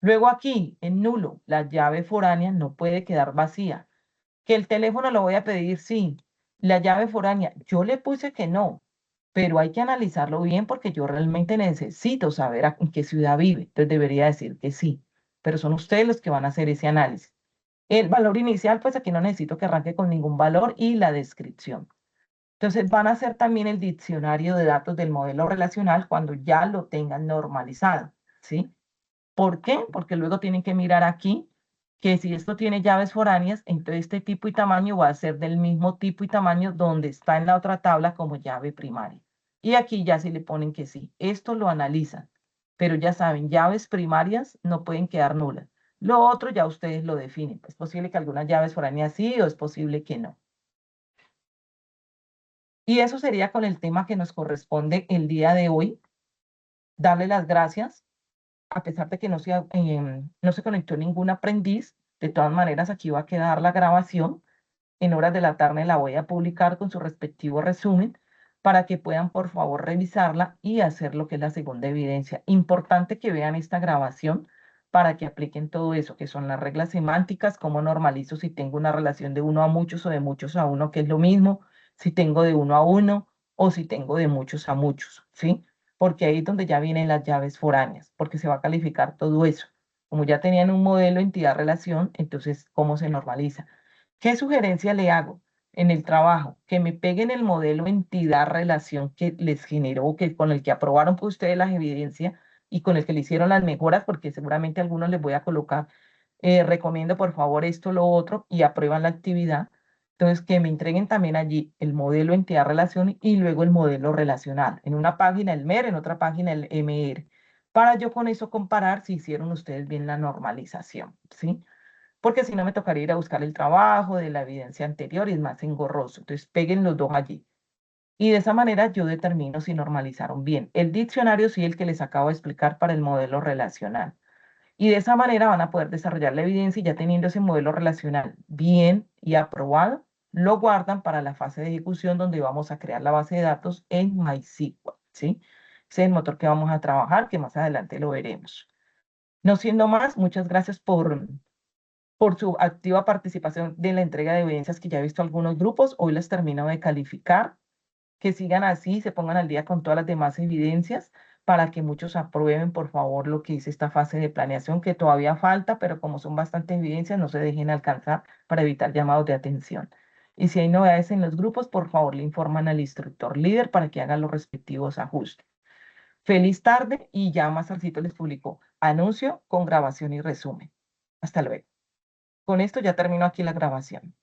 Luego aquí, en nulo, la llave foránea no puede quedar vacía. Que el teléfono lo voy a pedir, sí. La llave foránea, yo le puse que no, pero hay que analizarlo bien porque yo realmente necesito saber en qué ciudad vive. Entonces debería decir que sí, pero son ustedes los que van a hacer ese análisis. El valor inicial, pues aquí no necesito que arranque con ningún valor y la descripción. Entonces van a hacer también el diccionario de datos del modelo relacional cuando ya lo tengan normalizado, ¿sí? ¿Por qué? Porque luego tienen que mirar aquí que si esto tiene llaves foráneas, entonces este tipo y tamaño va a ser del mismo tipo y tamaño donde está en la otra tabla como llave primaria. Y aquí ya se le ponen que sí. Esto lo analizan, pero ya saben, llaves primarias no pueden quedar nulas. Lo otro ya ustedes lo definen. Es posible que algunas llaves foráneas sí o es posible que no. Y eso sería con el tema que nos corresponde el día de hoy. Darle las gracias, a pesar de que no se conectó ningún aprendiz. De todas maneras, aquí va a quedar la grabación. En horas de la tarde la voy a publicar con su respectivo resumen para que puedan, por favor, revisarla y hacer lo que es la segunda evidencia. Importante que vean esta grabación para que apliquen todo eso, que son las reglas semánticas, cómo normalizo si tengo una relación de uno a muchos o de muchos a uno, que es lo mismo, si tengo de uno a uno o si tengo de muchos a muchos, ¿sí? Porque ahí es donde ya vienen las llaves foráneas, porque se va a calificar todo eso. Como ya tenían un modelo entidad-relación, entonces, ¿cómo se normaliza? ¿Qué sugerencia le hago en el trabajo? Que me peguen el modelo entidad-relación que les generó, que con el que aprobaron pues, ustedes las evidencias y con el que le hicieron las mejoras, porque seguramente a algunos les voy a colocar, recomiendo por favor esto, lo otro, y aprueban la actividad. Entonces, que me entreguen también allí el modelo entidad-relación y luego el modelo relacional. En una página el MER, en otra página el MR, para yo con eso comparar si hicieron ustedes bien la normalización, ¿sí? Porque si no me tocaría ir a buscar el trabajo de la evidencia anterior y es más engorroso. Entonces peguen los dos allí. Y de esa manera yo determino si normalizaron bien. El diccionario sí, el que les acabo de explicar para el modelo relacional. Y de esa manera van a poder desarrollar la evidencia y ya teniendo ese modelo relacional bien y aprobado, lo guardan para la fase de ejecución donde vamos a crear la base de datos en MySQL, ¿sí? Ese es el motor que vamos a trabajar, que más adelante lo veremos. No siendo más, muchas gracias por su activa participación de la entrega de evidencias que ya he visto algunos grupos. Hoy les termino de calificar. Que sigan así, se pongan al día con todas las demás evidencias para que muchos aprueben, por favor, lo que dice esta fase de planeación, que todavía falta, pero como son bastantes evidencias, no se dejen alcanzar para evitar llamados de atención. Y si hay novedades en los grupos, por favor, le informan al instructor líder para que haga los respectivos ajustes. Feliz tarde y ya más tardito les publico anuncio con grabación y resumen. Hasta luego. Con esto ya termino aquí la grabación.